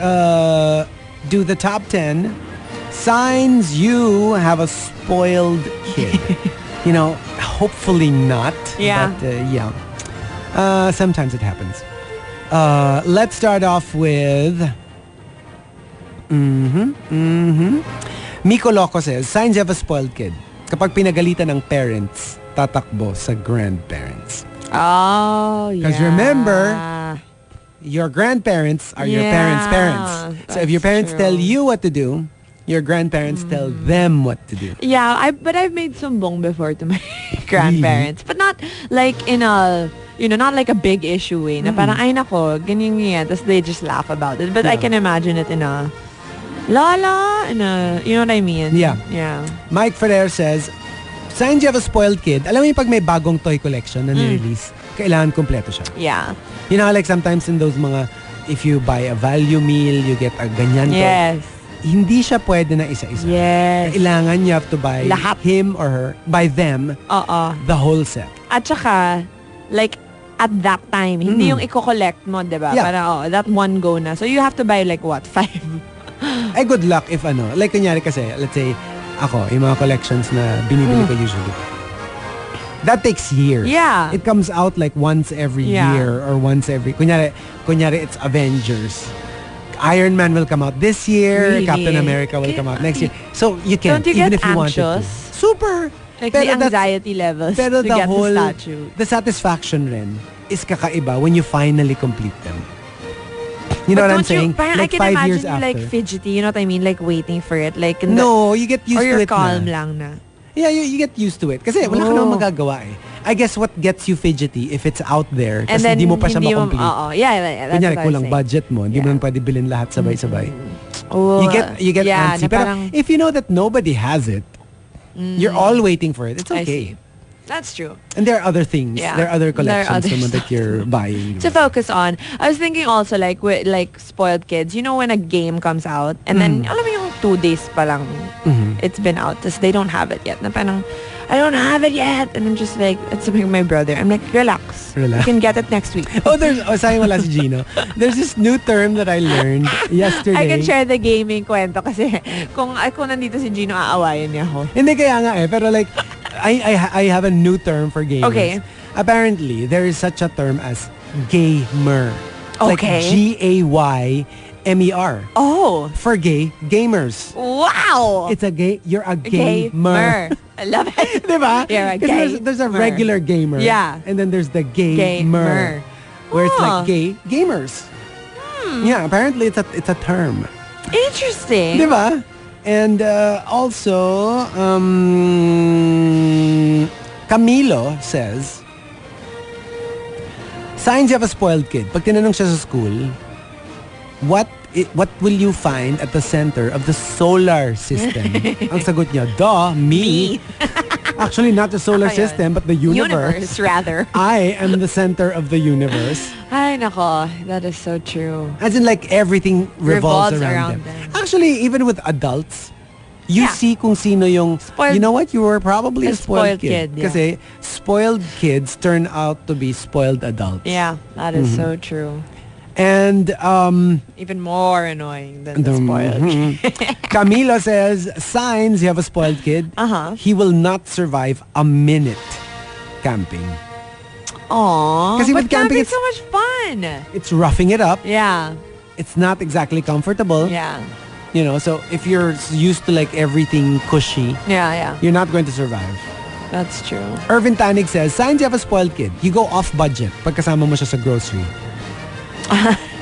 do the top 10 signs you have a spoiled kid. Hopefully not. Yeah. But sometimes it happens. Let's start off with... Miko Loco says, signs you have a spoiled kid. Kapag pinagalitan ng parents, tatakbo sa grandparents. Oh, yeah. Because remember, your grandparents are your parents' parents. So if your that's parents true. tell you what to do, your grandparents tell them what to do. Yeah, but I've made sumbong before to my grandparents. But not like in a, not like a big issue way. Na parang, ay nako, ganyan. Tapos they just laugh about it. But I can imagine it in a, Lala, in a, you know what I mean? Yeah. Yeah. Mike Ferrer says, signs you have a spoiled kid. Alam mo yung pag may bagong toy collection na nirelease, kailangan kompleto siya. Yeah. You know, like sometimes in those mga, if you buy a value meal, you get a ganyan toy. Yes. Hindi siya pwede na isa-isa. Yes. Kailangan you have to buy Lahat. him or her, buy them, the whole set. At saka, like, at that time, hindi yung i-collect mo, diba? Yeah. Para, that one go na. So you have to buy like, what, 5? Ay, good luck if like kunyari kasi, let's say, ako, yung mga collections na binibili ko usually. That takes years. Yeah. It comes out like once every Yeah. year or once every, kunyari it's Avengers. Iron Man will come out this year. Really? Captain America will come out next year. So you can, Don't you even get if you wanted to. anxious? Super. Like Pero the anxiety levels Pero to the get whole, the statue. the satisfaction rin is kakaiba when you finally complete them. You know But what I'm don't you- saying? Parang Like I can 5 imagine years you after. like fidgety, you know what I mean? Like waiting for it. Like in No, you get used or to you're it calm na. lang na. Yeah, you get used to it. Kasi wala ka namang magagawa eh. I guess what gets you fidgety if it's out there, And tapos then hindi mo pa siya hindi mo- makomplete. oo. Yeah, that's Kunyari, what I was kulang saying. budget mo, hindi mo Yeah. naman pwede bilhin lahat sabay-sabay. Oh, You get yeah, antsy. na Pero parang, if you know that nobody has it, you're all waiting for it. It's I okay. see. That's true. And there are other things. Yeah. There are other There are collections other naman that you're buying. To focus on, I was thinking also like with like spoiled kids. You know when a game comes out and then alam mo yung 2 days pa lang it's been out, tas they don't have it yet. Na parang I don't have it yet, and I'm just like it's like my brother. I'm like relax. You can get it next week. Sayang wala si Gino. There's this new term that I learned yesterday. I can share the gaming kwento kasi kung nandito si Gino, aawayan niya ako. Hindi kaya nga eh, pero like, I have a new term for gamers. Okay. Apparently, there is such a term as gamer. Okay. Like Gaymer. Oh. For gay gamers. Wow. It's you're a gamer. I love it. Diba? You're a 'Cause there's a gamer. regular gamer. Yeah. And then there's the gamer. Gamer. Where it's Oh. like gay gamers. Yeah, apparently it's a term. Interesting. Diba? And also, Camilo says, signs you have a spoiled kid. Pag tinanong siya sa school, what will you find at the center of the solar system? Ang sagot niya, duh, me. Actually, not the solar system, but the universe. Rather. I am the center of the universe. Ay, nako. That is so true. As in like everything revolves around them. them. Actually, even with adults, you see kung sino yung, Spoiled- you know what, you were probably a spoiled kid. yeah. Kasi spoiled kids turn out to be spoiled adults. Yeah, that is so true. And Even more annoying than the spoiled. Camilo says, signs you have a spoiled kid, he will not survive a minute camping. Aww. Kasi but with camping, camping's so much fun. It's roughing it up. Yeah. It's not exactly comfortable. Yeah. You know, so if you're used to like everything cushy, Yeah. you're not going to survive. That's true. Irvin Tanig says, signs you have a spoiled kid, you go off budget pag kasama mo siya sa grocery.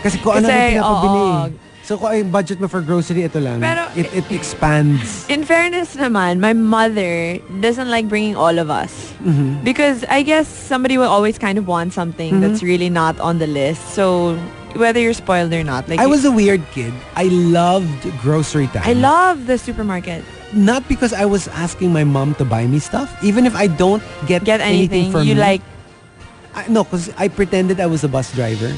Kasi kung ano Kasi, rin pinapabili. oo. So kung ay budget mo for grocery, ito lang. Pero, it expands. In fairness naman, my mother doesn't like bringing all of us. Because I guess somebody will always kind of want something that's really not on the list. So whether you're spoiled or not. Like I was a weird kid. I loved grocery time. I love the supermarket. Not because I was asking my mom to buy me stuff. Even if I don't get anything for you me. like. No, because I pretended I was a bus driver.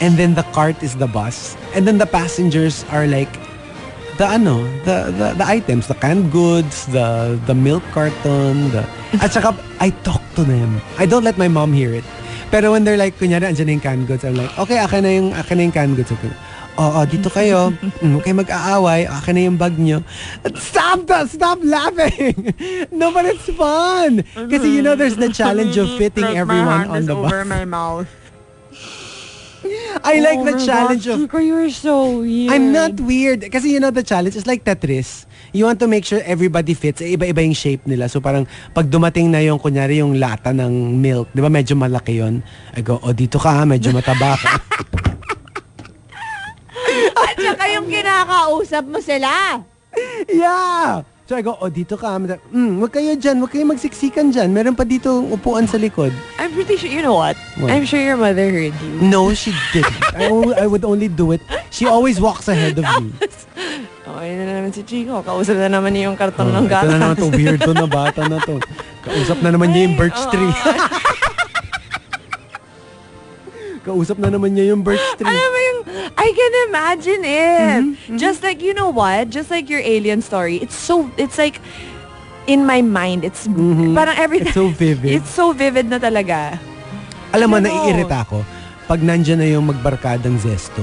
And then the cart is the bus. And then the passengers are like the items, the canned goods, the milk carton, at saka I talk to them. I don't let my mom hear it. Pero when they're like, kunyari, andyan na yung canned goods, I'm like, okay, akin na yung canned goods. Oo, dito kayo. Huwag kayo mag-aaway. Akin na yung bag nyo. Stop laughing! No, but it's fun! Kasi you know, there's the challenge of fitting everyone on the bus. over my mouth. I like the challenge of... Chico, you are so weird. I'm not weird. Kasi you know the challenge is like Tetris. You want to make sure everybody fits. Iba-iba yung shape nila. So parang pag dumating na yung kunyari yung lata ng milk, di ba medyo malaki yun? I go, dito ka, medyo mataba ka. At saka yung kinakausap mo sila. Yeah! So I go, dito ka. Wag kayo dyan. Wag kayo magsiksikan dyan. Meron pa dito upuan sa likod. I'm pretty sure, you know what? What? I'm sure your mother heard you. No, she didn't. I would only do it. She always walks ahead of me. Ayun na naman si Chico. Kausap na naman niya yung karton ng gatas. Ito na naman itong weirdo na bata na to. Kausap na naman niya yung birch tree. Kausap na naman niya yung birch tree. Alam mo yung, I can imagine it. Just like, you know what? Just like your alien story. It's like, in my mind, it's parang everything. It's so vivid. It's so vivid na talaga. Alam mo, Ano? naiirita ako pag nandyan na yung magbarkadang zesto.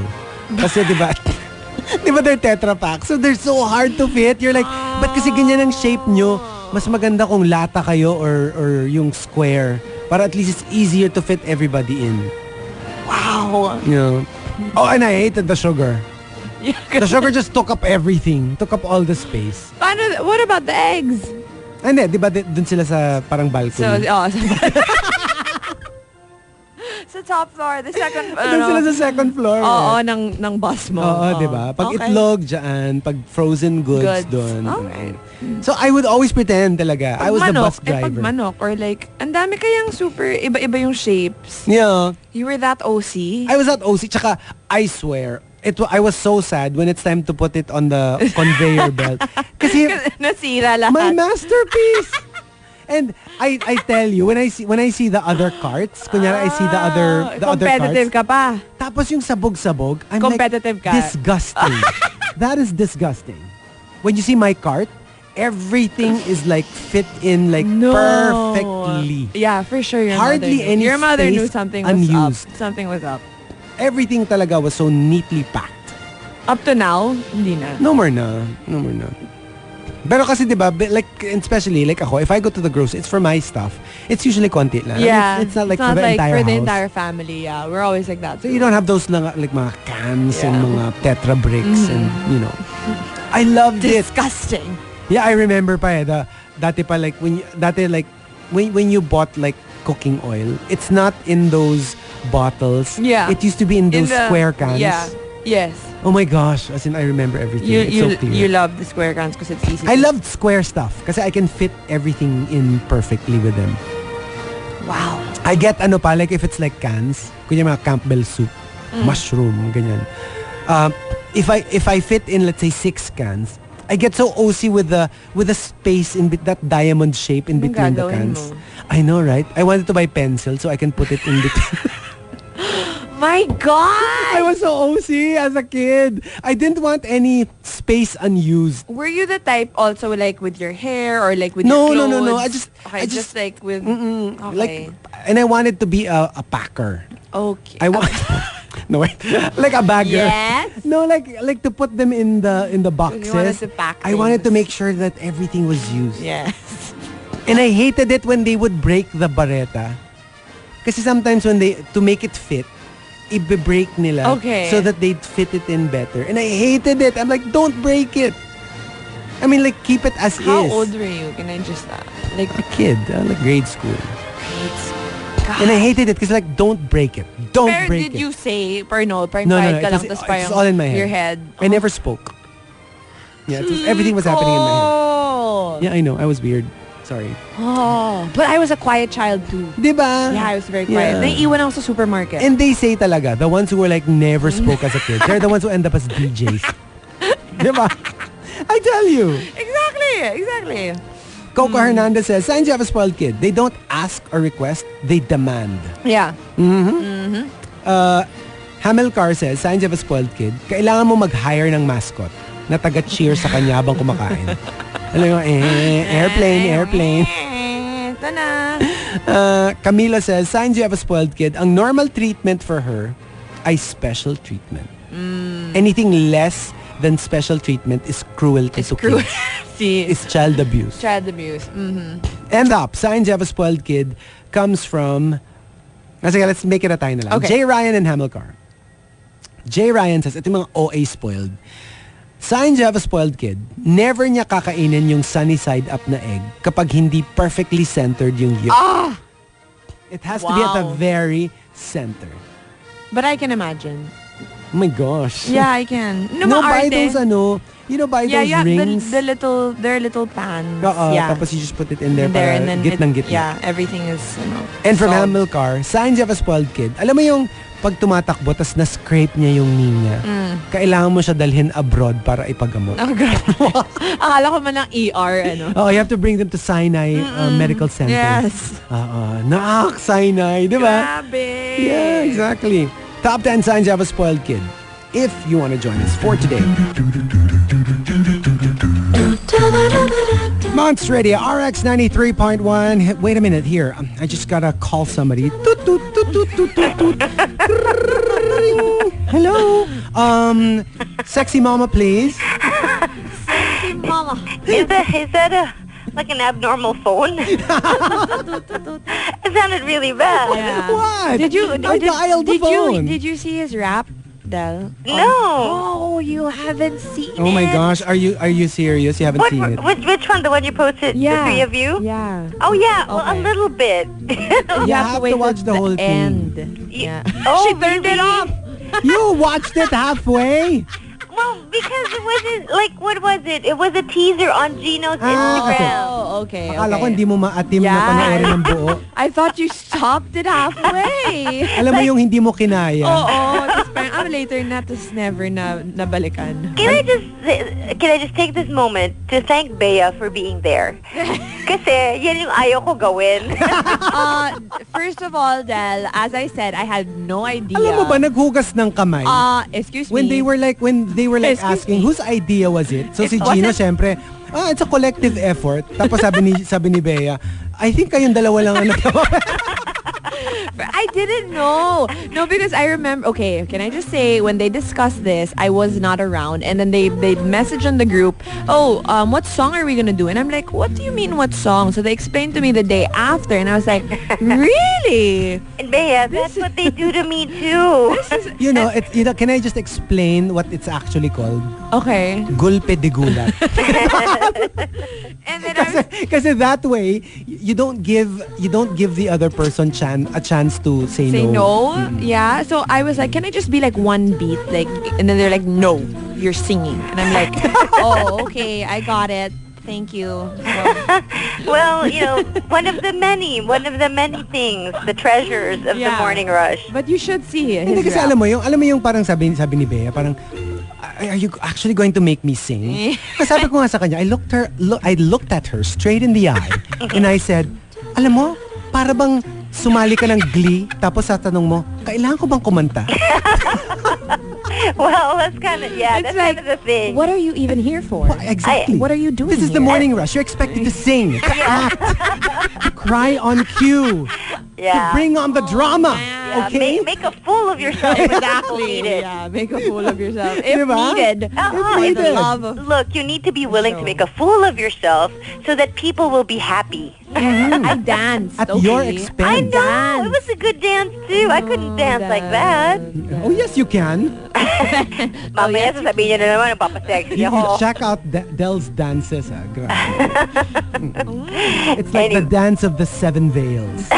Kasi di ba they're Tetra Pak. So they're so hard to fit. You're like, ba't kasi ganyan ang shape nyo? Mas maganda kung lata kayo or yung square. Para at least it's easier to fit everybody in. Wow. You know? And I hated the sugar. The sugar just took up everything. Took up all the space. What about the eggs? Hindi, di ba dun sila sa parang balcony? Sa top floor, the second Dun sila sa second floor. Oo, ng bus mo. Oo, di ba? Pag itlog dyan, pag frozen goods doon. Okay. So I would always pretend talaga. I was the bus driver. Pag manok or like, ang dami kayang super iba-iba yung shapes. Yeah. You were that OC? I was at OC. Tsaka, I swear, I was so sad when it's time to put it on the conveyor belt. Kasi nasira lahat. my masterpiece. And I tell you, when I see the other carts, kunyari I see the other competitive carts. ka pa. Tapos yung sabog-sabog, I'm competitive like, ka. disgusting. That is disgusting. When you see my cart, everything is like fit in like perfectly. Yeah, for sure. Your mother knew something was up. Something was up. Everything talaga was so neatly packed. Up to now, hindi na. No more na. Pero kasi diba, like, especially like ako, if I go to the grocery, it's for my stuff. It's usually konti lang. Yeah. It's not like for the entire house. For the entire family, yeah. We're always like that. So you don't have those lang, like mga cans and mga Tetra bricks and, you know. I loved it. Disgusting. Yeah, I remember pa dati pa like, when you bought like cooking oil, it's not in those bottles. Yeah. It used to be in those square cans. Yeah. Yes. Oh my gosh, as in I remember everything. It's so clear. You love the square cans because it's easy. I loved square stuff kasi I can fit everything in perfectly with them. Wow. I get like if it's like cans, kunya mga Campbell soup, mushroom, ganyan. If I fit in let's say 6 cans, I get so OC with the space in that diamond shape in between the cans. Mo? I know, right? I wanted to buy pencil so I can put it in between. My God! I was so OC as a kid. I didn't want any space unused. Were you the type also like with your hair or like with your clothes? No. I just like with... Okay. Like, and I wanted to be a packer. Okay. I want... No, wait. Like a bagger. Yes? No, like to put them in the boxes. You wanted to pack I wanted to make sure that everything was used. Yes. And I hated it when they would break the barreta. Kasi sometimes to make it fit, i-break nila so that they'd fit it in better. And I hated it. I'm like, don't break it. I mean, like, keep it as How is. How old were you? Can I just, like... A kid, like grade school. God. And I hated it because like, don't break it. Don't break it. Did you say, no, no, it's all in my head. Your head. I never spoke. Yeah, everything was happening in my head. Yeah, I know. I was weird. Sorry. Oh, but I was a quiet child too. Diba? Yeah, I was very quiet. Naiiwan ako sa supermarket. And they say talaga, the ones who were like never spoke as a kid, they're the ones who end up as DJs. Diba? I tell you. Exactly. Coco Hernandez says, signs you have a spoiled kid. They don't ask or request, they demand. Yeah. Hamilcar says, signs you have a spoiled kid, kailangan mo mag-hire ng mascot na taga-cheer sa kanya habang kumakain. Alam mo, airplane. Ito na. Camila says, signs you have a spoiled kid, ang normal treatment for her ay special treatment. Anything less than special treatment is cruelty to kids. It's child abuse. End up, signs you have a spoiled kid comes from, sige, let's make it a tayo na lang. Okay. J. Ryan and Hamilcar. J. Ryan says, ito yung mga OA spoiled. Signs you have a spoiled kid, never niya kakainin yung sunny side up na egg kapag hindi perfectly centered yung yolk. It has to be at the very center. But I can imagine. Oh my gosh. Yeah, I can. Buy those buy those rings. They're little pans. Tapos you just put it in there para and then gitnang-gitna. Yeah, everything is, And from Hamilcar, signs you have a spoiled kid. Alam mo yung pag tumatakbo, tas na-scrape niya yung knee niya, kailangan mo siya dalhin abroad para ipagamot. Oh, God. Akala ko man ng ER, you have to bring them to Sinai Medical Center. Yes. Sinai, di ba? Grabe. Yeah, exactly. Top 10 signs you have a spoiled kid. If you want to join us for today. Monster Radio, RX 93.1. Wait a minute here. I just gotta call somebody. Toot, toot, toot, toot, toot, toot, toot. Hello. Sexy mama, please. Sexy mama. Is that like an abnormal phone? It sounded really bad. Yeah. What? Did you I dialed the phone. Did you see his rap? Del? No. Oh, you haven't seen it. Oh my gosh, are you serious? You haven't seen it? Which one? The one you posted? Yeah. The three of you? Yeah. Oh, yeah. Well, a Okay. little bit. You have to wait watch till the whole thing. end. Yeah. Oh, She turned it really? off. You watched it halfway? Well, because it wasn't, like, what was it? It was a teaser on Gino's Instagram. Oh, okay. Akala ko okay. hindi mo maatim na Yeah. panoorin ng buo. I thought you stopped it halfway. Alam mo yung hindi mo kinaya. Oo. Tapos parang, later na, tapos never na nabalikan. Can I just take this moment to thank Bea for being there? Kasi yan yung ayaw ko gawin. First of all, Del, as I said, I had no idea. Alam mo ba, naghugas ng kamay? Excuse me. When they were like Excuse asking, me. whose idea was it? So si It Gino, wasn't- syempre, it's a collective effort. Tapos sabi ni Bea, I think kayong dalawa lang ang nagawa. I didn't know. No, because I remember, okay, can I just say, when they discussed this, I was not around. And then they messaged on the group, what song are we going to do? And I'm like, what do you mean what song? So they explained to me the day after. And I was like, really? And Bea, that's what they do to me too. Can I just explain what it's actually called? Okay. Gulpe de gulat. And then I was, Kasi that way, you don't give the other person a chance to say no. say no. Yeah. So I was like, can I just be like one beat? Like, and then they're like, no, you're singing. And I'm like, oh, okay, I got it. Thank you. Well, one of the many things, the treasures of the Yeah. morning rush. But you should see his Hindi kasi rap. alam mo yung parang sabi ni Bea, parang, are you actually going to make me sing? Kasi sabi ko nga sa kanya, I looked at her straight in the eye and I said, alam mo, para bang sumali ka ng Glee tapos tatanong mo, kailangan ko bang kumanta? Well, that's kind of, It's that's like, kind of the thing. what are you even here for? Exactly. What are you doing This is the here? morning rush. You're expected to sing, to act, to cry on cue, to Yeah. bring on the drama. Yeah, Okay? make a fool of yourself. Exactly. Yeah, make a fool of yourself. If Diba? needed. Uh-huh. For the needed. love of... Look, you need to be willing to So- make a fool of yourself so that people will be happy. I danced. At okay? your I expense. know. It was a good dance too. I couldn't dance like that. Oh, yes, you can. Mamaya sasabihin niya na naman, papasexy You ako. check out Del's dances. Grabe. It's like the Anyway. dance of the seven veils.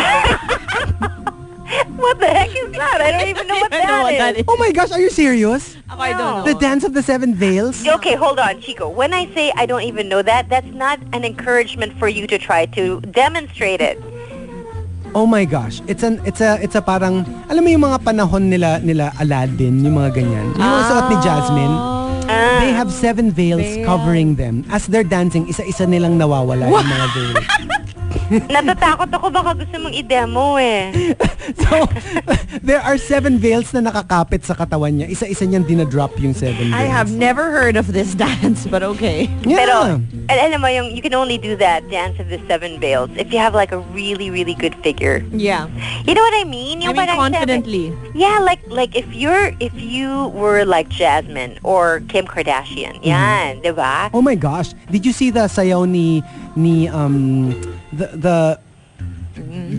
What the heck is that? I don't even know what that is. Oh my gosh, are you serious? I don't know. The dance of the seven veils? Okay, hold on, Chico. When I say I don't even know that, that's not an encouragement for you to try to demonstrate it. Oh my gosh. It's a parang, alam mo yung mga panahon nila Aladdin, yung mga ganyan. Yung mga suot ni Jasmine. They have seven veils covering them. As they're dancing, isa-isa nilang nawawala yung mga veils. Natatakot ako baka gusto mong i-demo eh. So, there are seven veils na nakakapit sa katawan niya. Isa-isa niyang dinadrop yung seven veils. I have never heard of this dance, but okay. Yeah. Pero, alam mo, you can only do that dance of the seven veils if you have like a really, really good figure. Yeah. You know what I mean? I Yung mean, parang confidently. Yeah, like if you were like Jasmine or Kim Kardashian, yan, di ba? Oh my gosh. Did you see the sayaw ni the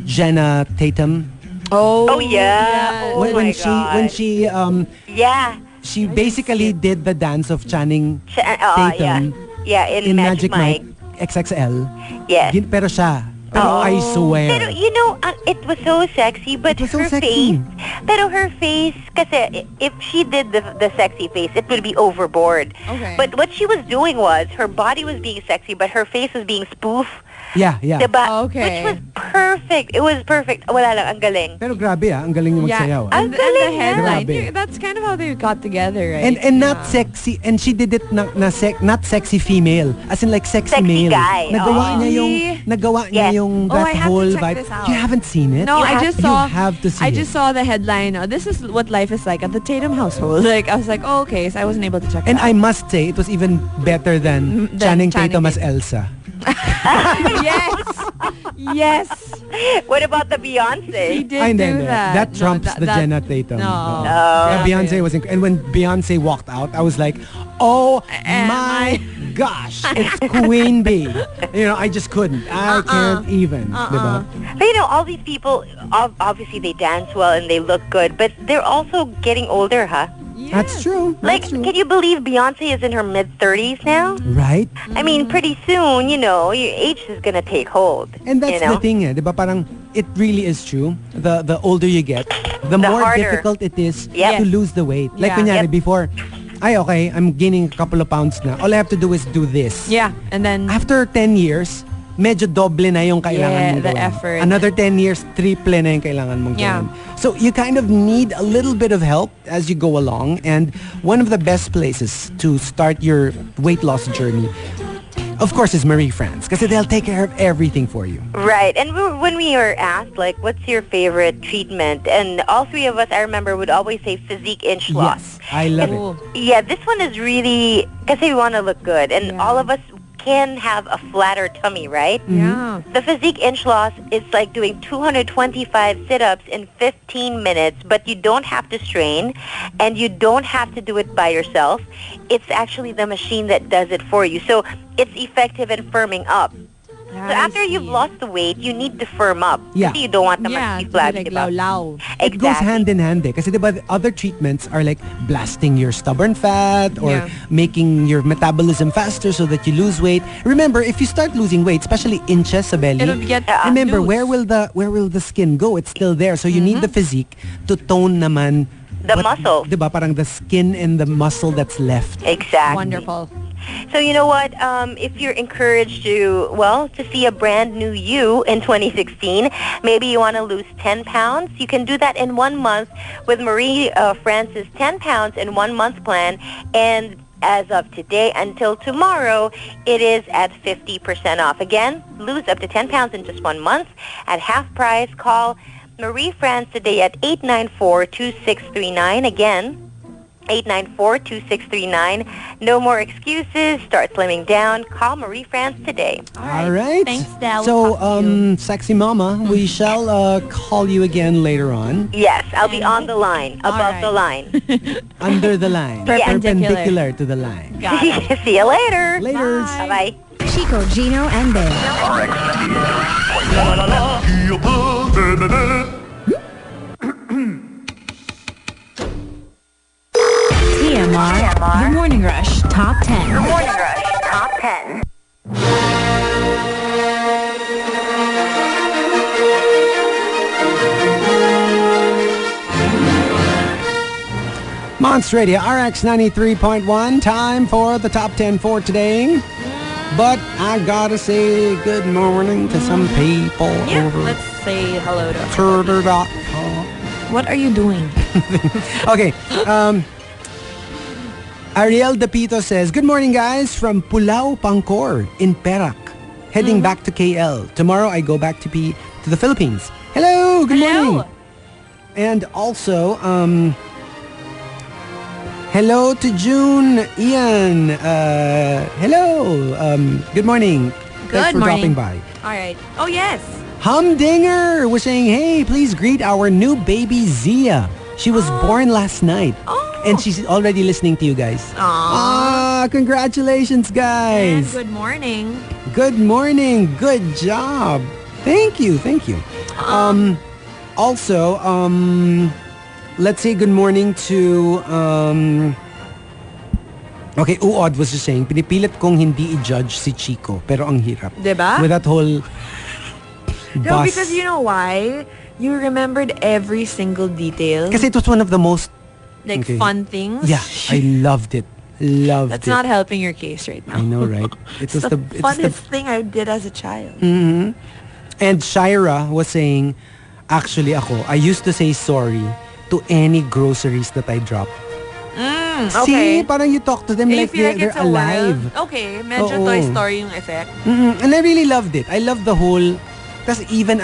Jenna Tatum? Oh yeah. Oh when my she God. Yeah. she basically did the dance of Channing Yeah. Tatum Yeah, in Magic Mike. XXL. Yes. Pero siya. Pero I swear. Pero it was so sexy, but It was so her sexy. face, pero her face, kasi if she did the sexy face, it would be overboard. Okay. But what she was doing was, her body was being sexy, but her face was being spoof. Yeah, yeah. Diba? Okay. Which was perfect. It was perfect. Wala lang, ang galing. Pero grabe ang galing niya magsayaw. And the galing headline. Grabe. That's kind of how they got together, right? And not sexy, and she did it not sexy female, as in like sexy Sexy male. guy. Nagawa niya Yes. yung Oh, that I have to whole check vibe. this out. You haven't seen it? No, You I have- just you saw. have to see I it. just saw the headline. This is what life is like at the Tatum household. Like I was like, oh, okay, so I wasn't able to check. And it I out. must say, it was even better than Channing Tatum as Elsa. yes, yes, What about the he Beyonce? did Ay, do hindi. that. That No, trumps the Jenna Tatum. No, Oh. Oh. Yeah, Beyonce was and when Beyonce walked out, I was like, oh my gosh, it's Queen Bee. I just couldn't. I can't even. Diba? But all these people, obviously they dance well and they look good, but they're also getting older, huh? Yeah. That's true. Like, That's true. can you believe Beyonce is in her mid-30s now? Right? I mean, pretty soon, your age is gonna take hold. And that's you know? the thing, diba? Parang it really is true. The older you get, the more harder. difficult it is Yep. to lose the weight. Like Yeah. kunyari, Yep. before, okay, I'm gaining a couple of pounds na. All I have to do is do this. Yeah, and then After 10 years, medyo doble na yung kailangan mong the gawin. effort. Another 10 years, triple na yung kailangan mong Yeah. gawin. So you kind of need a little bit of help as you go along. And one of the best places to start your weight loss journey, of course, is Marie France. Because they'll take care of everything for you. Right. And when we were asked, like, what's your favorite treatment? And all three of us, I remember, would always say physique inch loss. Yes, I love Ooh. it. Yeah, this one is really, because we want to look good. And all of us can have a flatter tummy, right? yeah. The physique inch loss is like doing 225 sit-ups in 15 minutes, but you don't have to strain, and you don't have to do it by yourself. It's actually the machine that does it for you. So it's effective in firming up. So after you've lost the weight, you need to firm up. Yeah. Kasi you don't want the Yeah, to be to flabby, be like diba? lao. It goes hand in hand. Kasi diba, the other treatments are like blasting your stubborn fat or Yeah. making your metabolism faster so that you lose weight. Remember, if you start losing weight, especially inches sa belly, It'll get remember, loose. where will the skin go? It's still there. So you need the physique to tone naman The muscle. Diba, parang the skin and the muscle that's left. Exactly. Wonderful. So you know what? If you're encouraged to see a brand new you in 2016, maybe you want to lose 10 pounds, you can do that in 1 month with Marie France's 10 pounds in 1 month plan. And as of today until tomorrow, it is at 50% off. Again, lose up to 10 pounds in just 1 month at half price. Call Marie France today at 894-2639. Again, 894-2639. No more excuses. Start slimming down. Call Marie France today. All right. Thanks, Del. So, Talk to you. sexy mama, we shall call you again later on. Yes, I'll be on the line, above right. the line. Under the line. Perpendicular. To the line. Got it. See you later. Later. Bye-bye. Chico, Gino, and Bea. TMR. The Morning Rush Top 10. Morning Rush Top 10. Monster Radio RX 93.1. Time for the top 10 for today. But I gotta say good morning to some people Yeah, over let's say hello to Twitter.com. What are you doing? Okay. Ariel Dapito says, good morning guys from Pulao, Pangkor in Perak. Heading back to KL. Tomorrow I go back to the Philippines. Hello, good morning. And also, hello to June, Ian. Hello. Good morning. Thanks for morning. dropping by. All right. Oh, yes. Humdinger was saying, hey, please greet our new baby Zia. She was born last night. Oh. And she's already listening to you guys. Aw. Congratulations, And guys. good morning. Good morning. Good job. Thank you. Thank you. Also, let's say good morning to okay, Uod was just saying, pinipilit kong hindi i-judge si Chico, pero ang hirap. Diba? With that whole bus. No, because you know why? You remembered every single detail. Kasi it was one of the most okay. Fun things. Yeah, I loved it. Loved That's it. not helping your case right now. I know, right? It It's was the it's funnest thing I did as a child. And Shira was saying, actually ako, I used to say sorry to any groceries that I drop. Okay. See, parang you talk to them You like feel like they're it's a alive. while. Okay, medyo Oo. Toy Story yung effect. And I really loved it. I love the whole, kasi even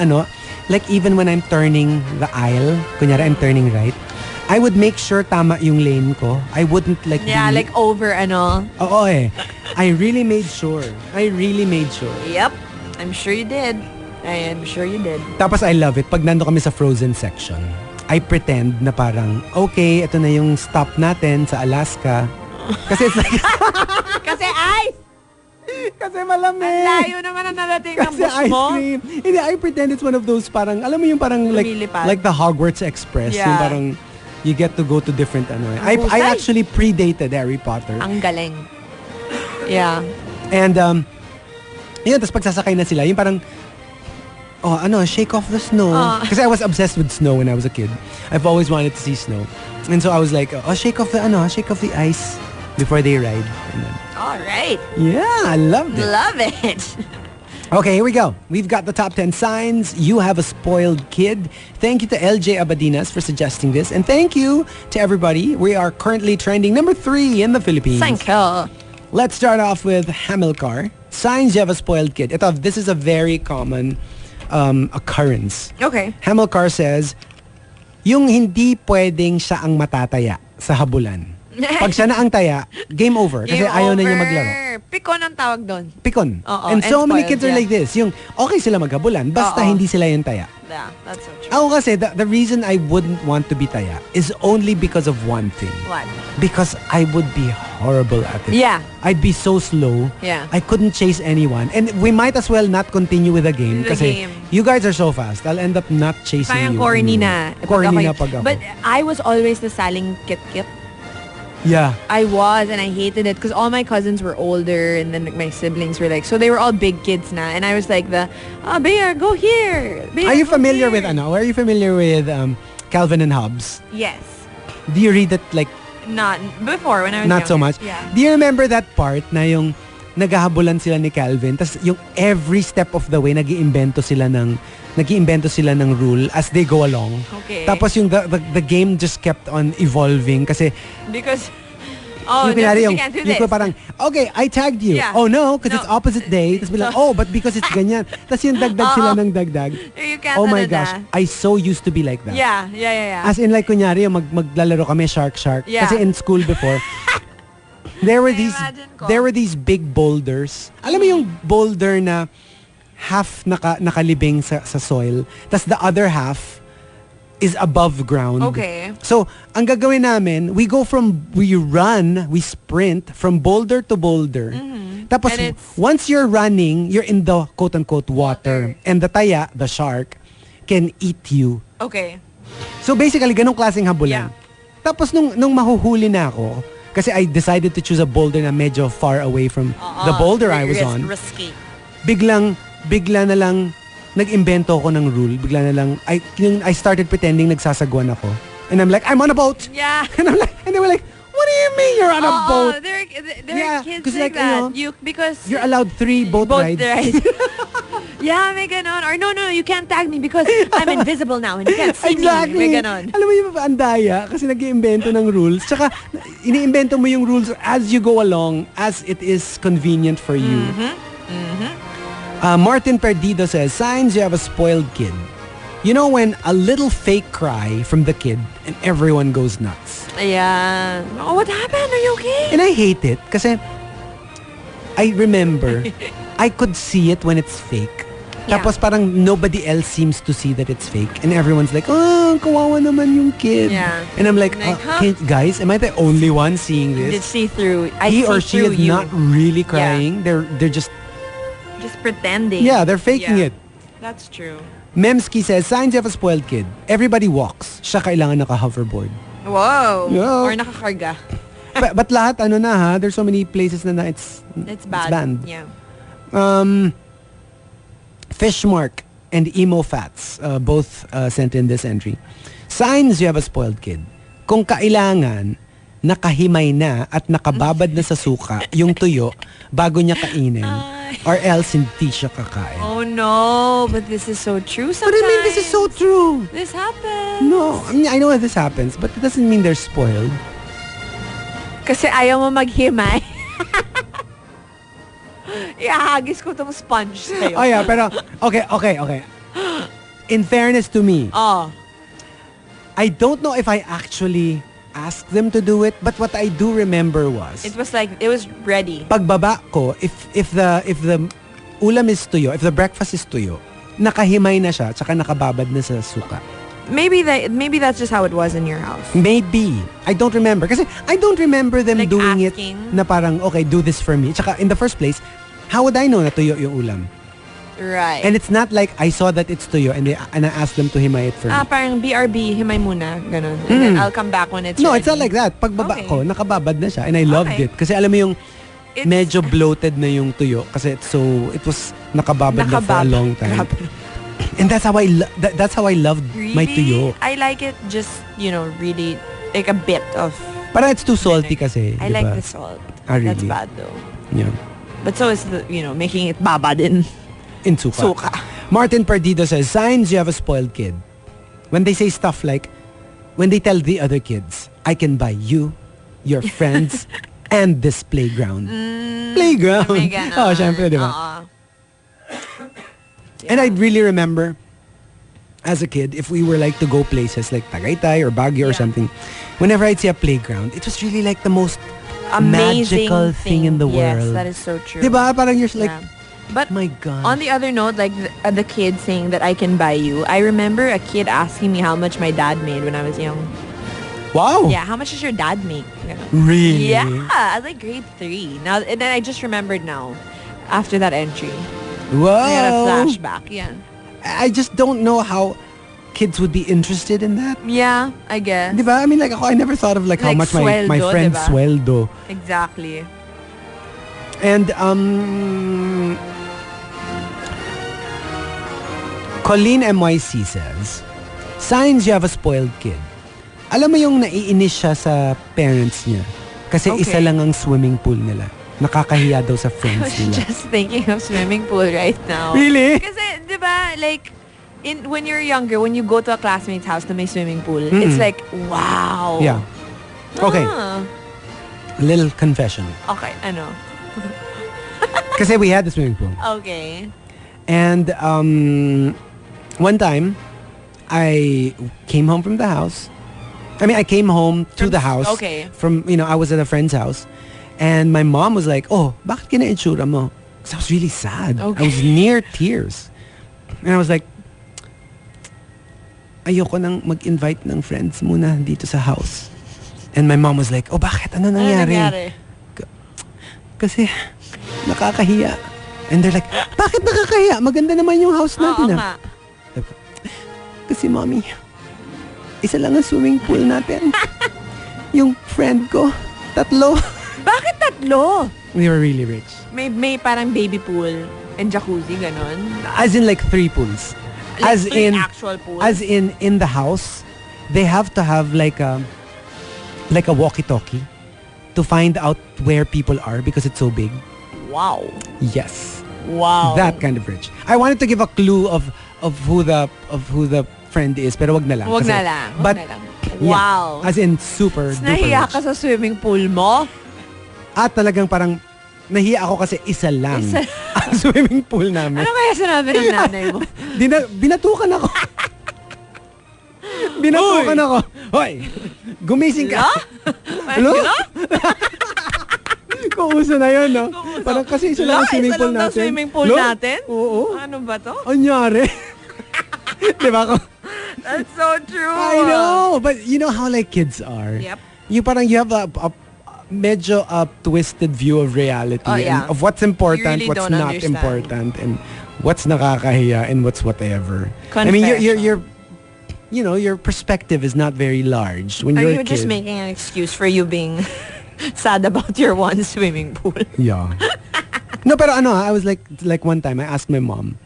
like even when I'm turning the aisle, kunyari I'm turning right, I would make sure tama yung lane ko. I wouldn't like Yeah, like over ano. Oo eh. I really made sure. Yep. I'm sure you did. I am sure you did. Tapos I love it. Pag nando kami sa frozen section, I pretend na parang, okay, ito na yung stop natin sa Alaska. Kasi it's like, Kasi ice! kasi malamig. Ang layo naman ang narating ng Kasi bus ice mo. cream. Hindi, I pretend it's one of those parang, alam mo yung parang Lumilipad. like the Hogwarts Express. Yeah. Yung parang, you get to go to different I husay. actually predated Harry Potter. Ang galing. Yeah. And yun, tapos pagsasakay na sila, yung parang shake off the snow. Kasi I was obsessed with snow when I was a kid. I've always wanted to see snow. And so I was like, shake off the ice before they ride. And then, All right. yeah, I loved it. Love it. Okay, here we go. We've got the top 10 signs you have a spoiled kid. Thank you to LJ Abadinas for suggesting this. And thank you to everybody. We are currently trending number 3 in the Philippines. Thank you. Let's start off with Hamilcar. Signs you have a spoiled kid. This is a very common occurrence. Okay. Hamilcar says, yung hindi pwedeng siya ang matataya sa habulan. Pag siya na ang taya, game over. Kasi ayaw na niya maglaro. Pikon ang tawag doon. Pikon. Oo, and so and many spoiled, kids are like this. Yung okay sila maghabulan, basta hindi sila yung taya. Yeah, that's so true. Ako kasi, the reason I wouldn't want to be taya is only because of one thing. What? Because I would be horrible at it. Yeah. I'd be so slow. Yeah. I couldn't chase anyone. And we might as well not continue with the game. Kasi you guys are so fast. I'll end up not chasing Parang you. corny na. Corny na pag ako. But I was always the saling kit-kit. Yeah. I was, and I hated it because all my cousins were older, and then my siblings were like, so they were all big kids now, and I was like Bea, go here. Bea, Are you go familiar here. with Are you familiar with Calvin and Hobbes? Yes. Do you read it like Not before when I was not so younger. much? Yeah. Do you remember that part na yung naghahabulan sila ni Calvin, tas yung every step of the way nag-iimbento sila ng rule as they go along. Okay. Tapos yung the game just kept on evolving kasi Because yung kunwari you can't do this. yung parang, okay, I tagged you. Yeah. Oh no, because No. it's opposite day. Tapos bilang, but because it's ganyan. Tapos yung dagdag sila ng dagdag. You can't Oh my ano gosh, na. I so used to be like that. Yeah. As in like kunyari, yung maglalaro kami shark. Yeah. Kasi in school before, there were imagine ko. these big boulders. Alam mo yung boulder na half nakalibing sa soil, tas the other half is above ground. Okay. So, ang gagawin namin, we sprint from boulder to boulder. Tapos, And it's- once you're running, you're in the quote-unquote water. And the taya, the shark, can eat you. Okay. So basically, ganong klaseng habulan. Yeah. Tapos nung mahuhuli na ako, kasi I decided to choose a boulder na medyo far away from the boulder I was on. Risky. Bigla na lang nag-imbento ako ng rule. Bigla na lang I started pretending nagsasagwan ako. And I'm like, I'm on a boat. Yeah. And they were like, what do you mean you're on a boat? There Yeah, are kids 'cause like like, that. because you're allowed 3 boat rides. Yeah, may ganon. Or no, you can't tag me because I'm invisible now and you can't see Exactly. me. May ganon. Alam mo yung ang daya kasi nag-iimbento ng rules. Tsaka iniimbento mo yung rules as you go along as it is convenient for you. Martin Perdido says, signs you have a spoiled kid. You know when a little fake cry from the kid and everyone goes nuts. Yeah. Oh, what happened? Are you okay? And I hate it kasi I remember I could see it when it's fake. Yeah. Tapos parang nobody else seems to see that it's fake. And everyone's like, kawawa naman yung kid. Yeah. And I'm like, guys, am I the only one seeing this? Did see through. He or she is not really crying. Yeah. They're just pretending. Yeah, they're faking it. That's true. Memski says, signs you have a spoiled kid. Everybody walks. Siya kailangan naka-hoverboard. Whoa. Yeah. Or nakakarga. but lahat, there's so many places na it's bad. banned. Yeah. Fishmark and Emo Fats both sent in this entry. Signs you have a spoiled kid. Kung kailangan, nakahimay na at nakababad na sa suka yung tuyo bago niya kainin. Or else hindi siya kakain. Oh no, but this is so true sometimes. But I mean, this is so true. This happens. No, I mean, I know that this happens, but it doesn't mean they're spoiled. Kasi ayaw mo maghimay. Ihahagis ko tong sponge sa'yo. Oh yeah, pero, okay. In fairness to me, I don't know if I actually asked them to do it, but what I do remember was, It was ready. pagbaba ko, if the ulam is tuyo, if the breakfast is tuyo, nakahimay na siya, tsaka nakababad na sa suka. Maybe that's just how it was in your house. Maybe. I don't remember. Kasi I don't remember them Like doing asking? it na parang, okay, do this for me. Tsaka in the first place, how would I know na tuyo yung ulam? Right. And it's not like I saw that it's tuyo and I asked them to himay it for me. Parang BRB, himay muna, ganun. And then I'll come back when it's No, ready. it's not like that. Pagbaba ko, nakababad na siya. And I loved it. Kasi alam mo yung medyo bloated na yung tuyo. Kasi it was nakababad na for a long time. And that's how I loved really? my tuyo. I like it just, really like a bit of... Parang it's too salty kasi. I like the salt. Really? That's bad though. Yeah. But so is the, making it baba din. In suka. Martin Perdido says, signs you have a spoiled kid. When they say stuff like, when they tell the other kids, I can buy you, your friends, and this playground. Playground. Oh, syempre, di ba? And I'd really remember, as a kid, if we were like to go places like Tagaytay or Baguio or something, whenever I'd see a playground, it was really like the most amazing magical thing in the world. Yes, that is so true. Diba? Parang you're like, but my God. On the other note, like the kid saying that I can buy you, I remember a kid asking me how much my dad made when I was young. Wow. Yeah, how much does your dad make? Really? Yeah, I was like grade 3. Now, and then I just remembered now, after that entry. Whoa. I had a flashback, yeah. I just don't know how kids would be interested in that. Yeah, I guess. Diba? I mean, like, I never thought of like how much sweldo, my friend's diba? sweldo. Exactly. And, Colleen MYC says, signs you have a spoiled kid. Alam mo yung naiinis siya sa parents niya kasi isa lang ang swimming pool nila. Nakakahiya daw sa friends nila. I was just thinking of swimming pool right now. Really? Kasi, diba, like, when you're younger, when you go to a classmate's house na may swimming pool, it's like, wow. Yeah. Okay. Little confession. Okay, ano? Kasi we had the swimming pool. Okay. And one time, I came home from the house. I came home to the house. Okay. From, I was at a friend's house. And my mom was like, oh, bakit kina-insura mo? Because I was really sad. Okay. I was near tears. And I was like, ayoko nang mag-invite ng friends muna dito sa house. And my mom was like, oh, bakit? Ano nangyari? Kasi nakakahiya. And they're like, bakit nakakahiya? Maganda naman yung house natin. Oo nga. Kasi mommy, isa lang ang swimming pool natin. Yung friend ko, 3. Bakit 3? We were really rich. May parang baby pool and jacuzzi, ganon. As in like 3 pools. Like as 3 in actual pools. As in the house, they have to have like a walkie-talkie to find out where people are because it's so big. Wow. Yes. Wow. That kind of rich. I wanted to give a clue of who the friend is, pero wag na lang. Wag Kasi, na lang. But wow. Yeah, as in super duper Nahiya rich. ka sa swimming pool mo? At talagang parang nahiya ako kasi isa lang ang swimming pool namin. Ano kaya sinabi ng nanay mo? Binatukan ako. Binatukan ako. Hoy, gumising ka. Hello? Kung uso na yun, no? Parang kasi isa lang ang swimming pool natin. Swimming pool natin? Oo. Ano ba to? Anyari? Diba? That's so true. I know. But you know how like kids are. Yep. You have a medyo twisted view of reality and of what's important, really what's don't not understand. important, and what's nakakahiya and what's whatever. Confession. I mean, your perspective is not very large when Are you're you a kid. just making an excuse for you being sad about your one swimming pool? Yeah. No, pero I was like one time I asked my mom,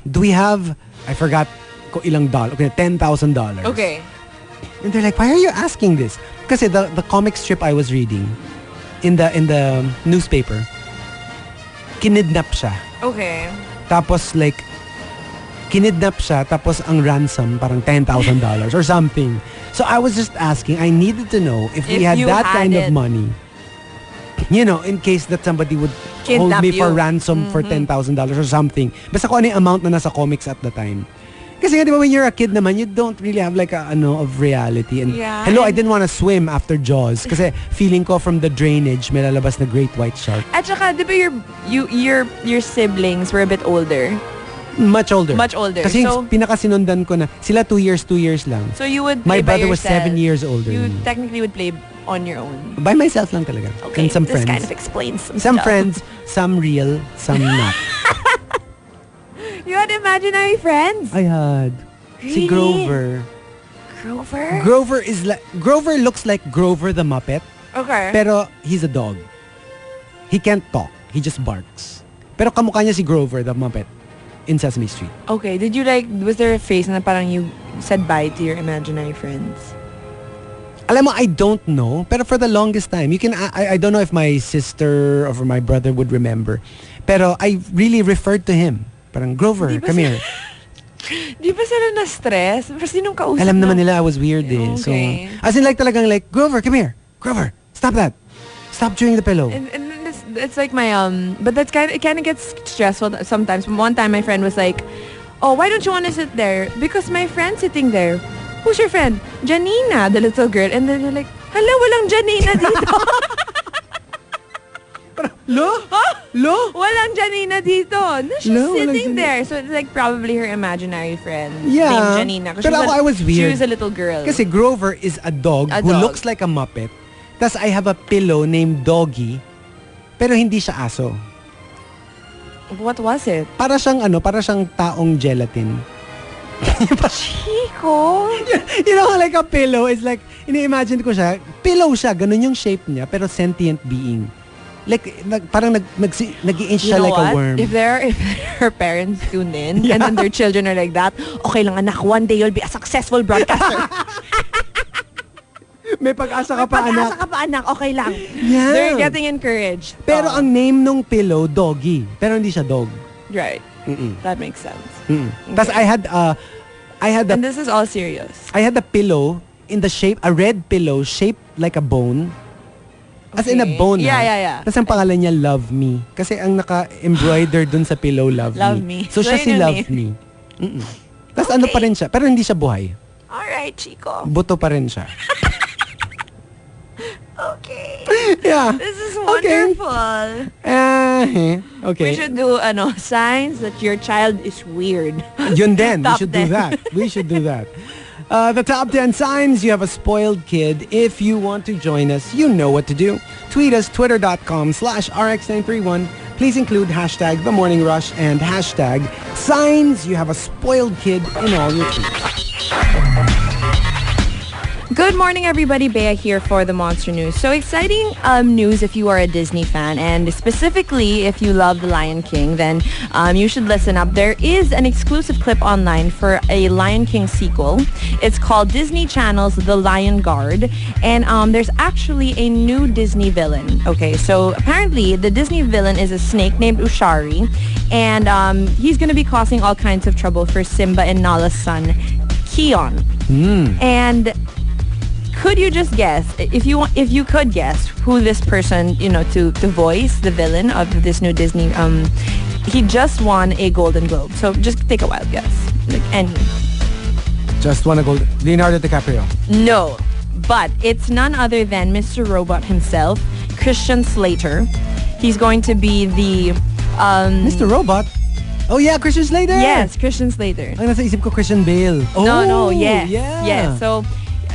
do we have, I forgot ko ilang dollar, okay, $10,000. Okay. And they're like, why are you asking this? Kasi the comic strip I was reading in the newspaper, kinidnap siya. Okay. Tapos like, kinidnap siya, tapos ang ransom parang $10,000 or something. So I was just asking, I needed to know if we had that kind of money, in case that somebody would hold me for ransom for $10,000 or something. Basta kung ano yung amount na nasa comics at the time. Kasi nga, di ba, when you're a kid naman, you don't really have like of reality. And I didn't want to swim after Jaws kasi feeling ko from the drainage, may lalabas na great white shark. At saka, di ba your siblings were a bit older? Much older. Much older. Kasi so, pinakasinundan ko na, sila 2 years lang. So you would My play by brother was yourself. 7 years older You than me. technically would play on your own. By myself lang talaga. Okay, And some this friends. kind of explains some Some stuff. friends, some real, some not. imaginary friends? I had. Si Really? Grover. Grover? Grover looks like Grover the Muppet, Okay. pero he's a dog. He can't talk. He just barks. Pero kamukha niya si Grover the Muppet in Sesame Street. Okay, did you like, was there a face na parang you said bye to your imaginary friends? Alam mo, I don't know. Pero for the longest time, I don't know if my sister or my brother would remember. Pero I really referred to him. Parang, Grover, Di ba come si- here. Di ba sila na-stress? Pero sinong kausap Alam na? naman nila I was weird eh. Okay. So, as in like talagang like, Grover, come here. Grover, stop that. Stop chewing the pillow. And it's like my, but that's it kind of gets stressful sometimes. One time my friend was like, oh, why don't you want to sit there? Because my friend's sitting there. Who's your friend? Janina, the little girl. And then they're like, hala, walang Janina dito. Lo? Huh? Lo? Walang Janina dito. No, she's No, walang sitting Janina. there. So it's like probably her imaginary friend Yeah. named Janina. 'Cause Pero she was ako, I was She weird. was a little girl. Kasi Grover is a dog A who dog. looks like a Muppet. Tas I have a pillow named Doggy, pero hindi siya aso. What was it? Para siyang taong gelatin. Chico? You know, like a pillow is like, ini-imagine ko siya, pillow siya, ganun yung shape niya, pero sentient being. Like, parang nag-i-inch siya You know like what? a worm. If her parents tune in Yeah. and then their children are like that, okay lang anak, one day you'll be a successful broadcaster. May pag-asa ka pa, Pag-asa anak. ka pa anak, okay lang. Yeah. They're getting encouraged. Pero Oh, ang name nung pillow, Doggy. Pero hindi siya dog. right. Mm-mm. That makes sense. Mm-mm. Tas I had And this is all serious. I had a pillow in the shape, a red pillow shaped like a bone. As in a Okay. bone. Yeah, ha? yeah, yeah. Tapos ang pangalan niya, Love Me. Kasi ang naka-embroider dun sa pillow, Love, Love Me. Me. So siya So si yun yung Love Me. Mm-mm. Tapos ano pa rin siya, pero hindi siya buhay. Alright, Chico. Buto pa rin siya. Okay. Yeah. This is Okay. wonderful. Okay. We should do signs that your child is weird. Yun din. We Top should do 10. that. We should do that. The top 10 signs you have a spoiled kid. If you want to join us, you know what to do. Tweet us, twitter.com/rx931. Please include hashtag The Morning Rush and hashtag signs you have a spoiled kid in all your tweets. Good morning, everybody. Bea here for the Monster News. So exciting news if you are a Disney fan, and specifically if you love The Lion King, then you should listen up. There is an exclusive clip online for a Lion King sequel. It's called Disney Channel's The Lion Guard, and there's actually a new Disney villain. Okay, so apparently the Disney villain is a snake named Ushari, and he's going to be causing all kinds of trouble for Simba and Nala's son, Kion. And could you just guess, if you could guess who this person, to voice the villain of this new Disney, he just won a Golden Globe. So just take a wild guess. Just want to go. Leonardo DiCaprio. No, but it's none other than Mr. Robot himself, Christian Slater. He's going to be the... Mr. Robot? Oh yeah, Christian Slater? Yes, Christian Slater. Ang nasa isip ko, Christian Bale. Oh, No, yes. Yeah. Yes.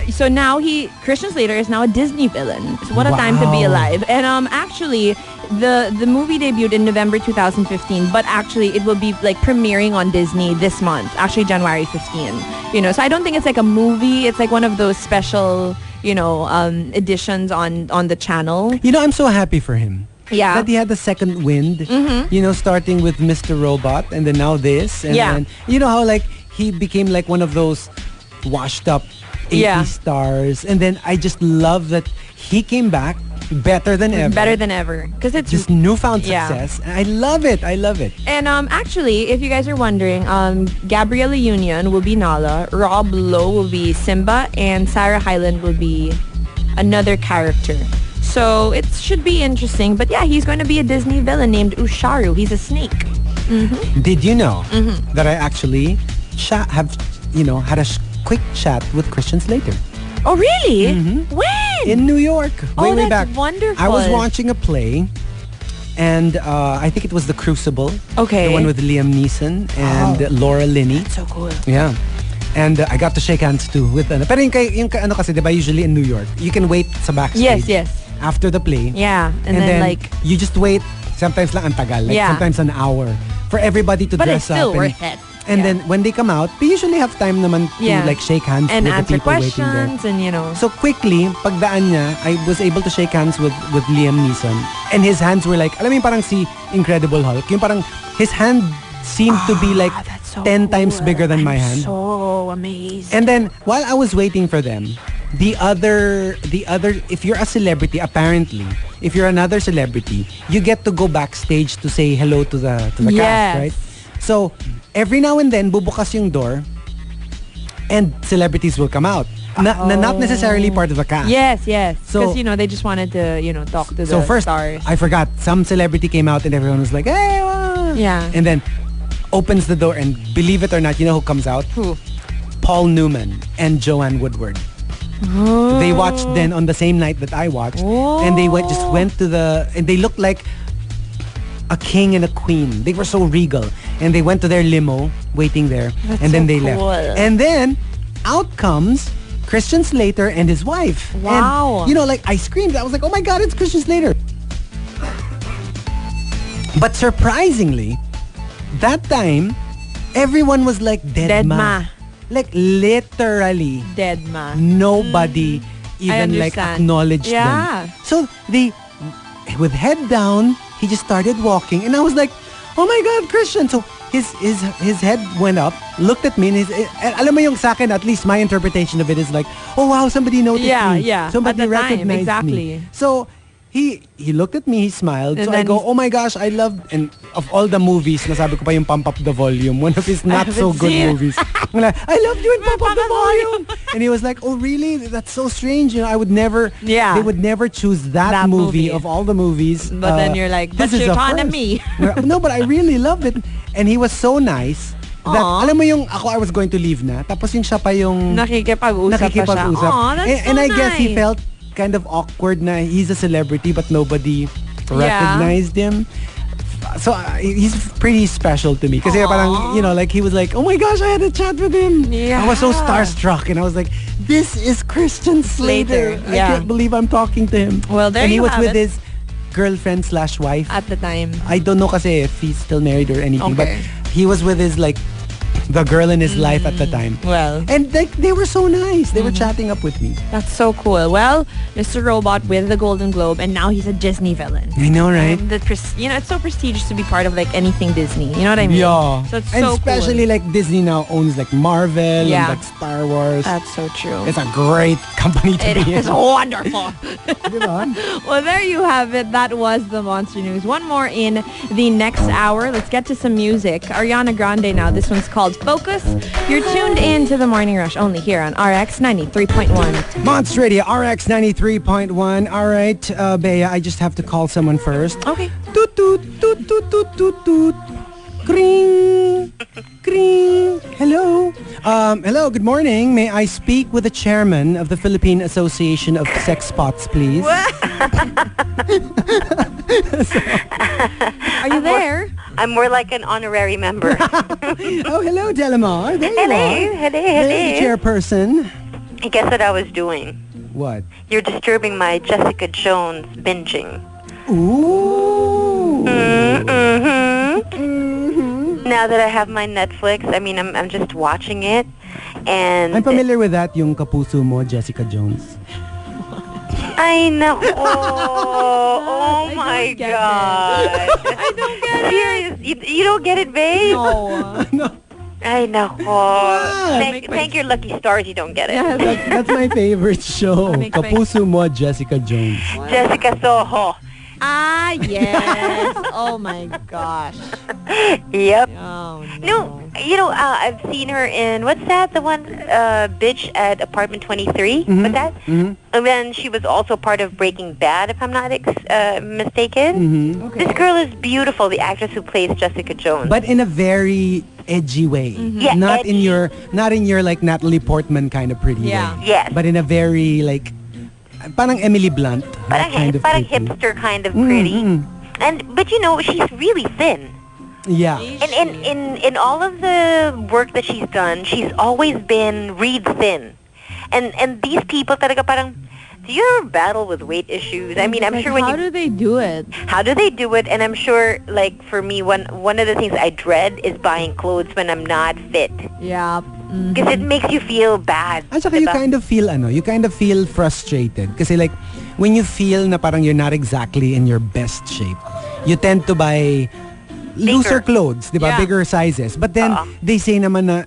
So now Christian Slater is now a Disney villain. So what a time to be Wow. alive. And actually the movie debuted in November 2015, but actually it will be like premiering on Disney this month, actually January 15. So I don't think it's like a movie, it's like one of those special, editions on the channel. I'm so happy for him. Yeah. That he had the second wind, starting with Mr. Robot and then now this. And Yeah. then, how like he became like one of those washed up 80 Yeah. stars. And then I just love that he came back better than ever. Better than ever. Because it's Just newfound Yeah. success. And I love it. I love it. And actually, if you guys are wondering, Gabriella Union will be Nala, Rob Lowe will be Simba, and Sarah Hyland will be another character. So it should be interesting. But yeah, he's going to be a Disney villain named Usharu. He's a snake. Did you know that I actually have, had a quick chat with Christian Slater? Oh, really? When? In New York. Oh, way that's back. wonderful. I was watching a play, and I think it was The Crucible. Okay. The one with Liam Neeson and Laura Linney. So cool. Yeah. And I got to shake hands too with pero yung ano kasi, diba, usually in New York, you can wait sa backstage. Yes. After the play. Yeah. And then like... you just wait. Sometimes lang ang tagal. Like Yeah. sometimes an hour. For everybody to But it's dress still up. worth it. And then when they come out, they usually have time naman to like shake hands and with the answer people waiting there. questions and So quickly, pagdaan niya, I was able to shake hands with Liam Neeson. And his hands were like, alam mo yung parang si Incredible Hulk. Yung parang his hand seemed to be like 10 times bigger than my hand. So amazing. And then while I was waiting for them, the other if you're a celebrity, apparently, if you're another celebrity, you get to go backstage to say hello to the cast, right? So every now and then bubukas yung door and celebrities will come out. Not necessarily part of the cast. Yes. So because they just wanted to talk to the first, stars. I forgot, some celebrity came out and everyone was like, hey, yeah. And then opens the door and believe it or not, you know who comes out? Who? Paul Newman and Joanne Woodward. Oh. They watched then on the same night that I watched, and they went to and they looked like a king and a queen. They were so regal, and they went to their limo waiting there. That's then so they cool. left. And then out comes Christian Slater and his wife. Wow. And, I screamed. I was like, oh my God, it's Christian Slater. But surprisingly, that time, everyone was like dead ma. Like literally Dead ma. Nobody even like acknowledged them. So they, with head down, he just started walking, and I was like, oh my God, Christian. So his head went up, looked at me, and alam mo yung sa akin, at least my interpretation of it is like, oh wow, somebody noticed me. Yeah. Somebody At the time, recognized exactly. me. So he looked at me, he smiled. And so I go, oh my gosh, I love, and of all the movies, nasabi ko pa yung Pump Up the Volume, one of his not so good movies. I'm like, I loved you in Pump Up the Volume. And he was like, oh really? That's so strange. I would never, they would never choose that movie of all the movies. But then you're like, this but is you're a talking to first. me. No, but I really loved it. And he was so nice that, alam mo yung ako, I was going to leave na. Tapos yung siya pa yung nakikipag-usap pa siya. Aw, that's and so I guess he nice. felt kind of awkward na he's a celebrity but nobody recognized him. So he's pretty special to me. Kasi parang, he was like, oh my gosh, I had a chat with him. Yeah. I was so starstruck and I was like, this is Christian Slater. I can't believe I'm talking to him. Well, there and he you was have with it. his girlfriend/wife. At the time. I don't know kasi if he's still married or anything, but Okay. he was with his the girl in his life at the time. Well. And they were so nice. They were chatting up with me. That's so cool. Well, Mr. Robot with the Golden Globe, and now he's a Disney villain. I know, right? It's so prestigious to be part of anything Disney. You know what I mean? Yeah. So it's and so especially cool. Disney now owns Marvel and Star Wars. That's so true. It's a great company to be in. It's wonderful. Diba? Well, there you have it. That was the Monster News. One more in the next hour. Let's get to some music. Ariana Grande now. This one's called Focus. You're tuned in to the Morning Rush only here on RX 93.1. Monster Radio, RX 93.1. All right, Bea, I just have to call someone first. Okay. Toot, toot, toot, toot, toot, toot, toot. Kring, kring. Hello. Hello, good morning. May I speak with the chairman of the Philippine Association of Sex Spots, please? Are you there? I'm more like an honorary member. Oh, hello, Delamar. There you Hello, are. hello, There's the chairperson. Guess what I was doing? What? You're disturbing my Jessica Jones binging. Ooh. Now that I have my Netflix, I'm just watching it, and I'm familiar with that, yung kapuso mo, Jessica Jones. I know. Oh my God! I don't get it. Serious? You don't get it, babe? No. No. I know. Thank your lucky stars you don't get it. Yeah, That's my favorite show. Make Kapuso mo, Jessica Jones. Jessica Soho. Ah, yes. Oh my gosh. Yep. Oh No, I've seen her in, what's that? The one, Bitch at Apartment 23? What's that? And then she was also part of Breaking Bad, if I'm not mistaken. Okay. This girl is beautiful, the actress who plays Jessica Jones. But in a very edgy way. Yeah, not edgy. in your like Natalie Portman kind of pretty Yeah. way. Yes. But in a very like parang Emily Blunt Parang, kind of parang pretty. hipster kind of pretty. But she's really thin. Yeah. And in all of the work that she's done, she's always been reed thin. And these people talaga parang do you ever battle with weight issues? I mean, I'm Like, sure when how you... do they do it? How do they do it? And I'm sure, like, for me, one of the things I dread is buying clothes when I'm not fit. Yeah. Because it makes you feel bad. At saka you kind of feel frustrated. Kasi like, when you feel na parang you're not exactly in your best shape, you tend to buy looser clothes, di ba? Yeah. Bigger sizes. But then, they say naman na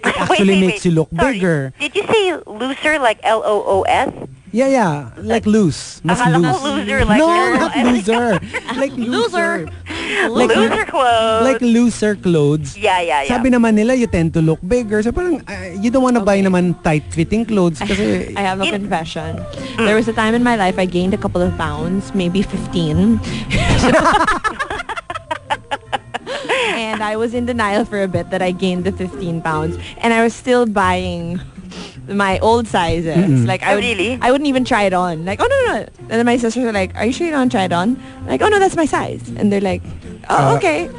it actually makes you look Sorry. bigger. Did you say looser like L-O-O-S? Yeah. Like loose. Mas Akala ko loose. loser like no, girl. not loser. Like looser. Like, Loser clothes. Like looser clothes. Yeah. Sabi naman nila, you tend to look bigger. So parang, you don't want to buy naman tight-fitting clothes. Kasi, I have a confession. There was a time in my life I gained a couple of pounds, maybe 15. And I was in denial for a bit that I gained the 15 pounds. And I was still buying my old sizes. Like I wouldn't even try it on. Like, oh no. And then my sisters were like, are you sure you don't try it on? Like, oh no, that's my size. And they're like, oh, okay.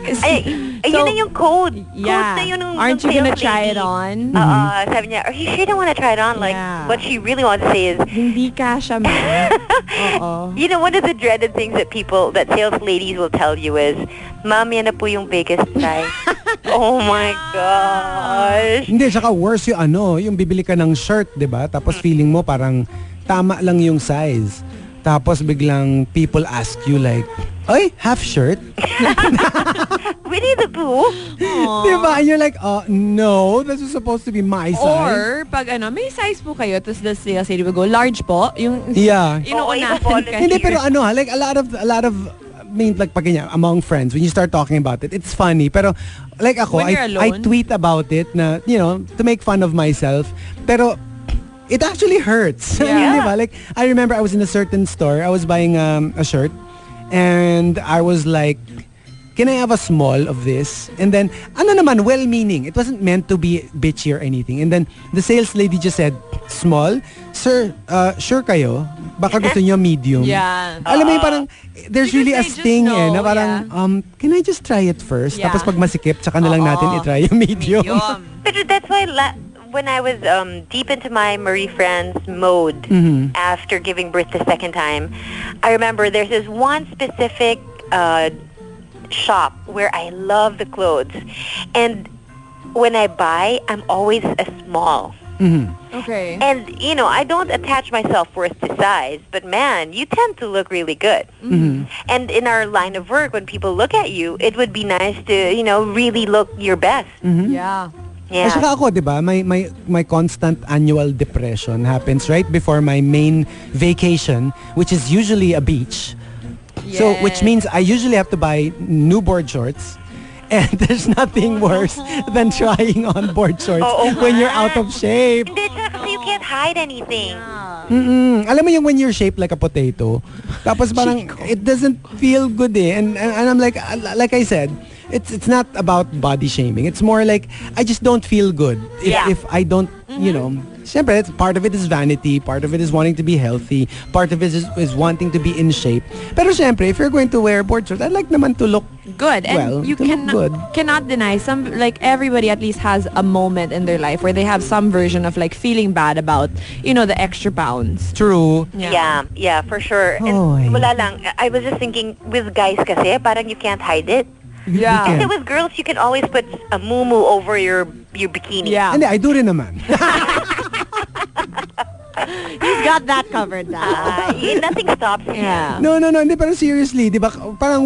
Yun na yung code. Yeah. Code na yun nung Aren't you gonna sales try lady. it on? Sabi niya, are you sure you don't want to try it on? Like, Yeah. what she really wants to say is, Hindi kasha man. Oo. you know, one of the dreaded things that sales ladies will tell you is, Ma'am, yan na po yung biggest size. Oh my gosh. hindi, saka worse yung bibili ka ng shirt, di ba? Tapos feeling mo parang tama lang yung size. Tapos biglang people ask you like, oy, half shirt? Winnie the Pooh? Di ba? And you're like, no, this is supposed to be my size. Or, pag may size po kayo, tapos the sales lady will go, large po. Yung, Yeah. inuunahan ka. Hindi, pero like a lot of I mean, like pag ganyan, among friends, when you start talking about it, it's funny. Pero like ako, When you're I alone? tweet about it na, to make fun of myself. Pero it actually hurts. Yeah. Di ba? Like, I remember I was in a certain store. I was buying a shirt. And I was like, can I have a small of this? And then, well-meaning. It wasn't meant to be bitchy or anything. And then, the sales lady just said, small? Sir, sure kayo? Baka gusto niyo medium. Yeah. Alam mo yung parang, there's Because really a they just sting know, na parang, can I just try it first? Yeah. Tapos pag masikip, tsaka na lang natin itry yung medium. But that's why when I was deep into my Marie France mode after giving birth the second time, I remember there's this one specific shop where I love the clothes. And when I buy, I'm always a small. Okay. And, I don't attach myself worth to size, but man, you tend to look really good. And in our line of work, when people look at you, it would be nice to, really look your best. Yeah. At saka ako, di ba, my constant annual depression happens right before my main vacation, which is usually a beach. So, which means I usually have to buy new board shorts. And there's nothing worse than trying on board shorts when you're out of shape. Hindi, kasi you can't hide anything. Alam mo yung when you're shaped like a potato, tapos parang it doesn't feel good eh. And I'm like I said, it's not about body shaming. It's more like I just don't feel good if I don't, Siyempre, part of it is vanity, part of it is wanting to be healthy, part of it is wanting to be in shape. Pero siyempre, if you're going to wear board shorts, I'd like naman to look good. And well, you to look good. cannot deny everybody at least has a moment in their life where they have some version of like feeling bad about, the extra pounds. True. Yeah, for sure. And wala lang, I was just thinking with guys kasi, parang you can't hide it. Yeah. Kasi with girls, you can always put a muumuu over your bikini. Yeah. Hindi, I do rin naman. He's got that covered now. Nothing stops him. Yeah. No, hindi, pero seriously, di ba, parang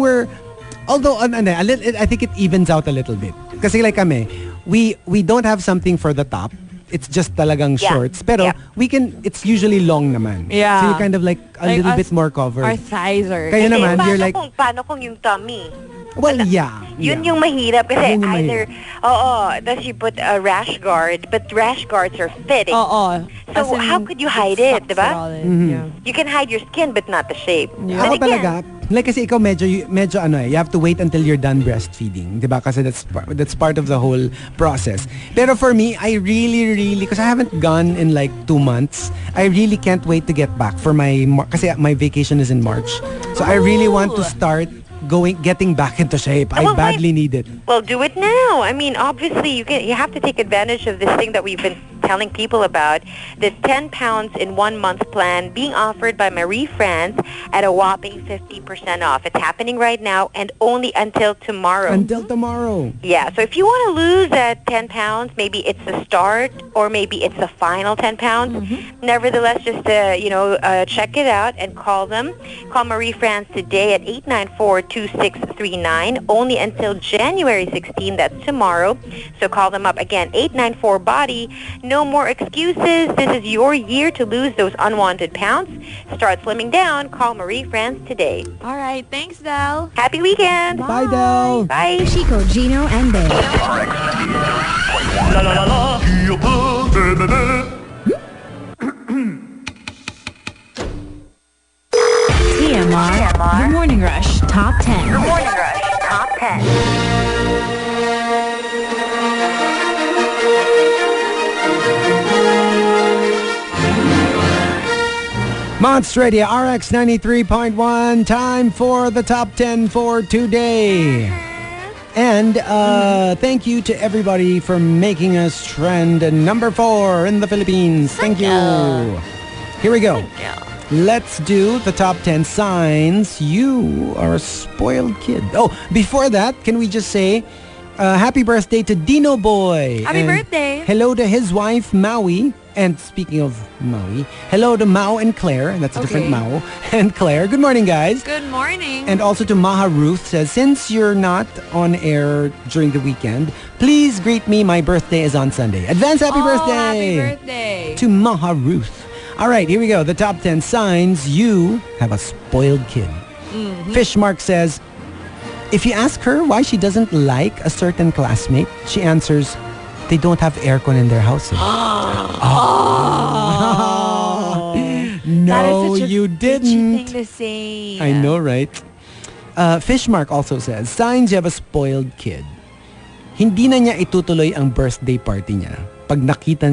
although, I think it evens out a little bit. Kasi like kami, we don't have something for the top. It's just talagang shorts. Pero it's usually long naman. Yeah. So you're kind of like a little bit more covered. Our thighs are... Kaya naman, you're like... Paano kung yung tummy? Well, yeah. Yun yung mahirap kasi Yun yung either, does you put a rash guard, but rash guards are fitting. So how could you hide it, diba? Yeah. You can hide your skin but not the shape. Ako talaga, like kasi ikaw medyo you have to wait until you're done breastfeeding, diba? Kasi that's part of the whole process. Pero for me, I really, because I haven't gone in like 2 months, I really can't wait to get back for kasi my vacation is in March. So I really want to start getting back into shape. I badly need it. Well, do it now. I mean, obviously, you have to take advantage of this thing that we've been telling people about this 10 pounds in 1 month plan being offered by Marie France at a whopping 50% off. It's happening right now and only until tomorrow. Until tomorrow. Yeah, so if you want to lose that 10 pounds, maybe it's the start or maybe it's the final 10 pounds. Nevertheless, just, check it out and call them. Call Marie France today at 894-2639, only until January 16. That's tomorrow. So call them up again, 894-BODY. No more excuses. This is your year to lose those unwanted pounds. Start slimming down. Call Marie France today. All right. Thanks, Del. Happy weekend. Bye, Del. Bye. Chico, Gino, and Bea. La la la la. TMR. The Morning Rush Top 10. Morning Rush Top 10. Monster Radio RX 93.1. Time for the top 10 for today. And thank you to everybody for making us trend number 4 in the Philippines. Thank you. Here we go. Let's do the top 10 signs you are a spoiled kid. Oh, before that, can we just say happy birthday to Dino Boy. Happy birthday. Hello to his wife, Maui. And speaking of Maui, hello to Mao and Claire. That's a different Mao. And Claire. Good morning, guys. Good morning. And also to Maha Ruth says, since you're not on air during the weekend, please greet me. My birthday is on Sunday. Advance happy birthday. Happy birthday. To Maha Ruth. All right, here we go. The top 10 signs you have a spoiled kid. Fishmark says, if you ask her why she doesn't like a certain classmate, she answers, they don't have aircon in their house. No, you didn't. Thing to say. I know, right? Fishmark also says, signs you have a spoiled kid. Hindi na niya itutuloy ang birthday party niya pag nakita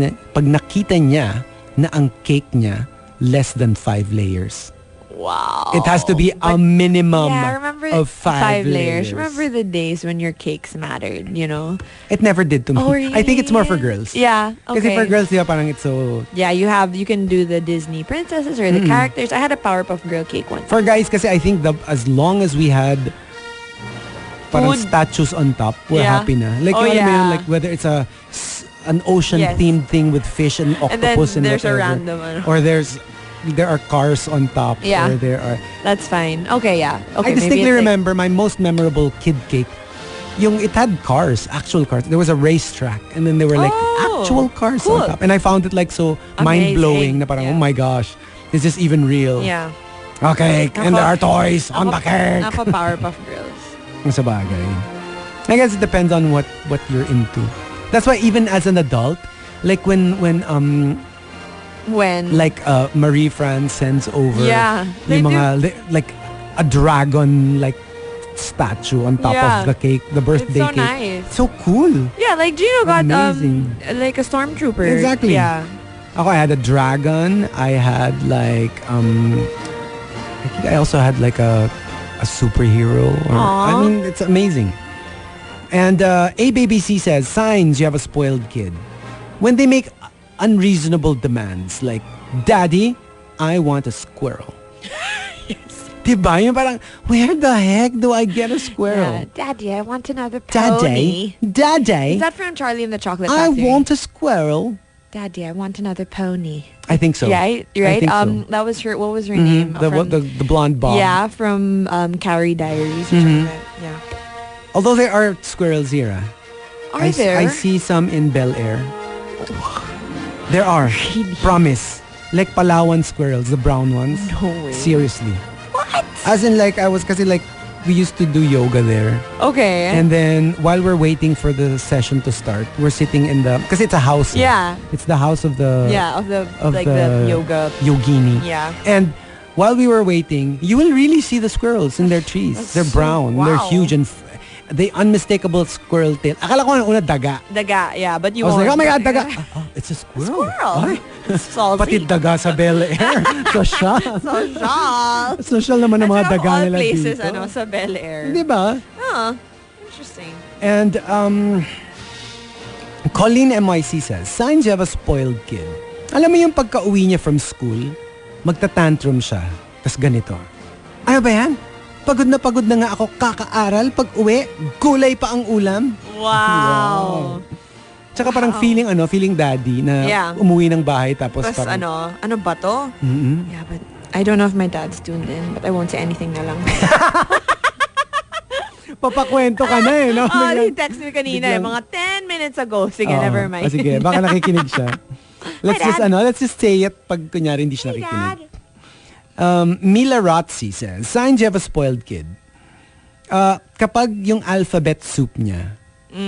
niya na ang cake niya less than 5 layers. Wow. It has to be a minimum of 5 layers. Remember the days when your cakes mattered, you know? It never did to me. Oh, really? I think it's more for girls. Yeah, okay. Kasi for girls, diba, parang it's so... Yeah, you can do the Disney princesses or the characters. I had a Powerpuff Girl cake once. For guys, kasi I think as long as we had parang Food. statues on top, we're happy na. Like, yung alam mo yun, like whether it's an ocean-themed thing with fish and octopus and there's whatever. a random one. Or there are cars on top. Yeah. Or there are... That's fine. Okay, yeah. Okay, I distinctly remember my most memorable kid cake. It had cars, actual cars. There was a racetrack and then there were like actual cars on top. And I found it like so mind-blowing na parang, oh my gosh, is this even real? Yeah. Okay, and there are toys on the cake. Napa Powerpuff Girls. Sa bagay. I guess it depends on what you're into. That's why even as an adult, like when like Marie France sends over yung mga like a dragon like statue on top of the cake, the birthday it's so cake. Nice. So cool. Yeah, like Gino got amazing. Like a stormtrooper. Exactly. Yeah. Ako, I had a dragon. I had like I think I also had like a superhero. I mean, it's amazing. And ABBC says, signs you have a spoiled kid. When they make unreasonable demands like, Daddy, I want a squirrel. Yes. Diba? Yung parang, where the heck do I get a squirrel? Yeah. Daddy, I want another pony. Daddy. Is that from Charlie and the Chocolate I Factory? want a squirrel. Daddy, I want another pony. I think so. Yeah, you're right. I think so. That was her. What was her name? The blonde bob. Yeah, from Carrie Diaries. Or something like that. Yeah. Although there are squirrels here. Are there? I see some in Bel Air. There are. Promise. Like Palawan squirrels, the brown ones. No way. Seriously. What? As in like, we used to do yoga there. Okay. And then while we're waiting for the session to start, we're sitting in because it's a house. Yeah. It's the house of the... Yeah, of the yoga. Yogini. Yeah. And while we were waiting, you will really see the squirrels in their trees. They're brown. Wow. They're huge and they unmistakable squirrel tail. Akala ko una daga. Daga, yeah. But you I was won't. like, oh my God, daga. It's a squirrel. Squirrel. Salty. Pati daga sa Bel Air. Social. Social. Social naman ng mga That's daga all nila places, dito. sa Bel Air. Di ba? Huh. Interesting. And Colleen MYC says, signs you have a spoiled kid. Alam mo yung pagka-uwi niya from school, magta-tantrum siya. Tas ganito. Ano ba yan? Pagod na nga ako kakaaral. Pag uwi, gulay pa ang ulam. Wow. Tsaka parang feeling daddy na umuwi ng bahay tapos parang... ano ba to? Mm-hmm. Yeah, but I don't know if my dad's tuned in, but I won't say anything na lang. Papakwento ka na eh, no? He text me kanina mga 10 minutes ago. Sige, never mind. Sige, baka nakikinig siya. Let's just say it pag kunyari hindi siya nakikinig. Mila Rotzi says, signs you have a spoiled kid. Kapag yung alphabet soup niya,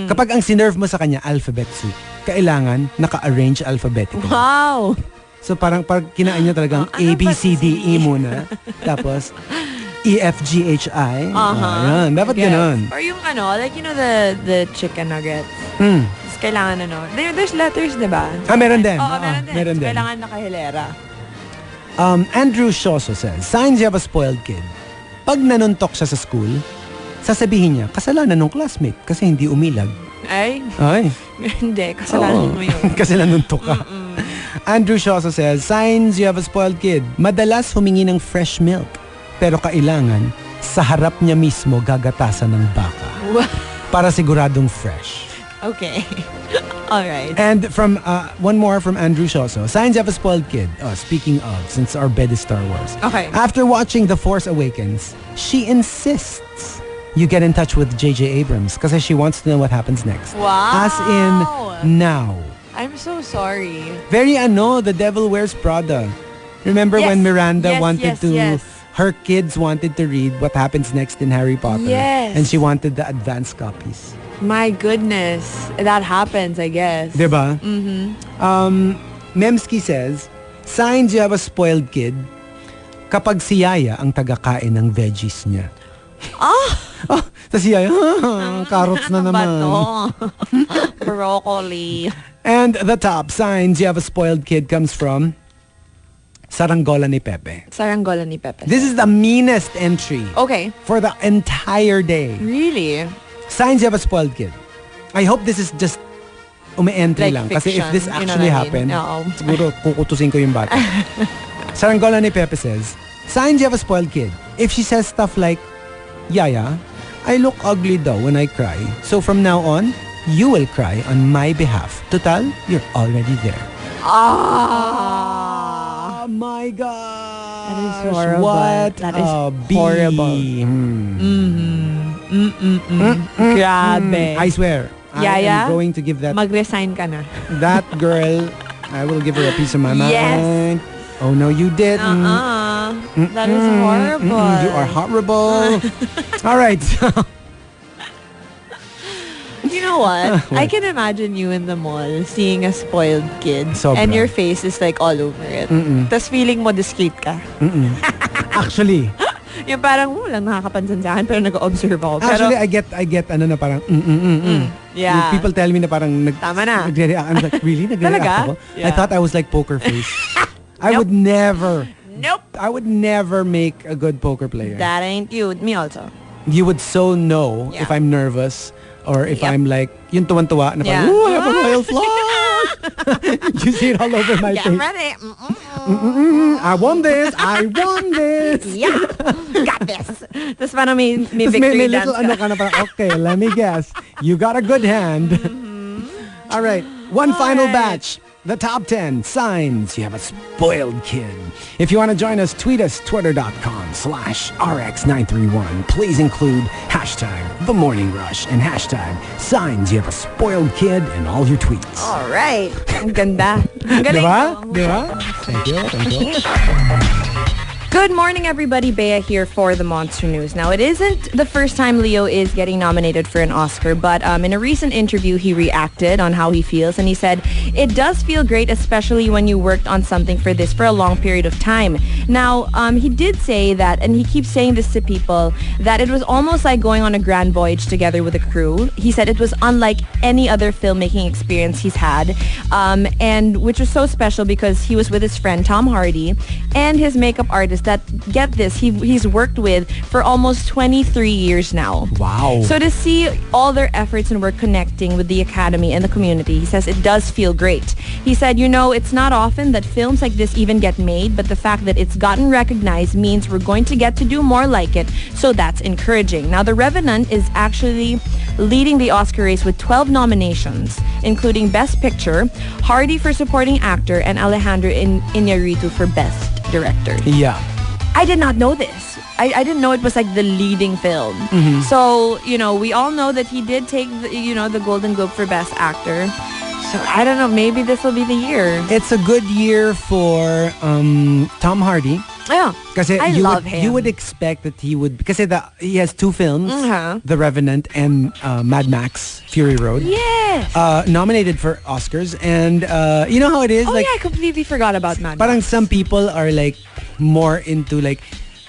kapag ang sinerve mo sa kanya alphabet soup, kailangan naka-arrange alphabetically. Wow! So parang kinain niya talagang A, B, C, D, E muna. Tapos E, F, G, H, I. Yan. Dapat ganun. Or yung like the chicken nuggets. Tapos kailangan there's letters, diba? Meron din. Meron din. Kailangan nakahilera. Andrew Shoso says, signs you have a spoiled kid. Pag nanuntok siya sa school, sasabihin niya, kasalanan ng classmate kasi hindi umilag. Ay? Hindi, kasalanan mo yun. Kasi nanuntok ka. Andrew Shoso says, signs you have a spoiled kid. Madalas humingi ng fresh milk, pero kailangan sa harap niya mismo gagatasan ng baka. Para siguradong fresh. Okay. All right. And from one more from Andrew Shoso. Signs you have a spoiled kid. Speaking of, since our bed is Star Wars. Okay. After watching The Force Awakens, she insists you get in touch with J.J. Abrams because she wants to know what happens next. Wow. As in now. I'm so sorry. Very The Devil Wears Prada. Remember when Miranda wanted to... Her kids wanted to read what happens next in Harry Potter. Yes. And she wanted the advanced copies. My goodness. That happens, I guess. Diba? Mm-hmm. Memski says, signs you have a spoiled kid kapag si Yaya ang tagakain ng veggies niya. Tas si Yaya, carrots na naman. Broccoli. And the top signs you have a spoiled kid comes from Saranggola ni Pepe. Saranggola ni Pepe. This is the meanest entry. Okay. For the entire day. Really? Signs you have a spoiled kid. I hope this is just umi-entry lang. Fiction, kasi if this actually happened, siguro kukutusin ko yung bata. Saranggola ni Pepe says, signs you have a spoiled kid. If she says stuff like, Yaya, I look ugly daw when I cry. So from now on, you will cry on my behalf. Total, you're already there. Oh my God. That is horrible. What that is horrible. Grabe. I swear. Yaya, I am going to give that... mag-resign ka na. That girl, I will give her a piece of my mind. Yes. Oh no, you didn't. That is horrible. You are horrible. All right. You know what? I can imagine you in the mall seeing a spoiled kid and your face is like all over it. Tapos feeling mo discreet ka. Actually. Yung parang walang nakakapansin sa akin pero nag-observe ako. Actually, I get na parang Yeah. People tell me na parang tama na. Nagre-react. I'm like, really? Nagre-react ako? Yeah. I thought I was like poker face. I would never. Nope. I would never make a good poker player. That ain't you. Me also. You would so know if I'm nervous or if I'm like, yung tuwan-tuwa na parang, ooh, I have a royal flush. You see it all over my face. I'm ready. I won this. I won this. Yeah. Got this. Tapos parang may victory dance little ka na parang, okay, let me guess. You got a good hand. All right. One final batch. The top 10 signs you have a spoiled kid. If you want to join us, tweet us, twitter.com/RX931. Please include hashtag The Morning Rush and hashtag signs you have a spoiled kid in all your tweets. All right. Ang ganda. Ang galing. Diba? Thank you. Good morning, everybody. Bea here for the Monster News. Now, it isn't the first time Leo is getting nominated for an Oscar, but in a recent interview, he reacted on how he feels, and he said, it does feel great, especially when you worked on something for this for a long period of time. Now, he did say that, and he keeps saying this to people, that it was almost like going on a grand voyage together with a crew. He said it was unlike any other filmmaking experience he's had, and which was so special because he was with his friend Tom Hardy and his makeup artist actors that, get this, he's worked with for almost 23 years now. Wow. So to see all their efforts and work connecting with the Academy and the community, he says it does feel great. He said, it's not often that films like this even get made, but the fact that it's gotten recognized means we're going to get to do more like it, so that's encouraging. Now, The Revenant is actually leading the Oscar race with 12 nominations, including Best Picture, Hardy for Supporting Actor, and Alejandro Iñárritu for Best Director. Yeah. I did not know this. I didn't know it was like the leading film. Mm-hmm. So, we all know that he did take the Golden Globe for Best Actor. So I don't know, maybe this will be the year. It's a good year for Tom Hardy. Yeah. I love him. You would expect that he would, because he has two films, The Revenant and Mad Max Fury Road. Yes. Nominated for Oscars. And you know how it is? Oh, I completely forgot about Mad Max. Parang some people are like more into like,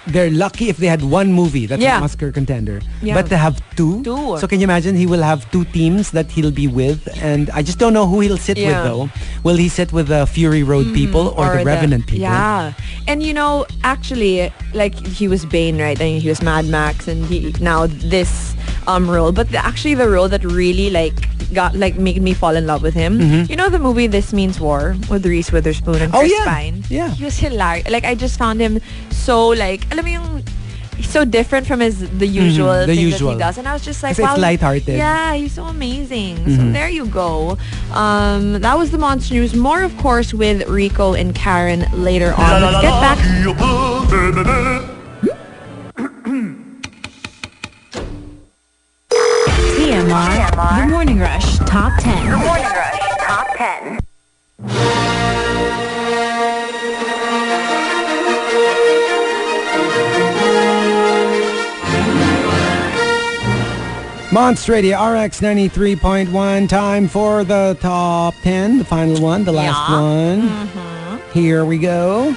they're lucky if they had one movie that's an Oscar contender. Yeah. But to have two. So can you imagine he will have two teams that he'll be with? And I just don't know who he'll sit with though. Will he sit with the Fury Road people or the Revenant people? Yeah. And actually, like he was Bane, right? And he was Mad Max and he now this role. But actually the role that really made me fall in love with him. You know the movie This Means War with Reese Witherspoon and Chris Pine? Yeah. He was hilarious. Like I just found him so he's so different from the usual thing that he does. And I was just like, wow. It's lighthearted. Yeah, he's so amazing. So there you go. That was the Monster News. More, of course, with Rico and Karen later on. Let's get back. TMR. The Morning Rush Top 10. The Morning Rush Top 10. Monster Radio RX 93.1. Time for the top 10. The final one. The last one. Here we go.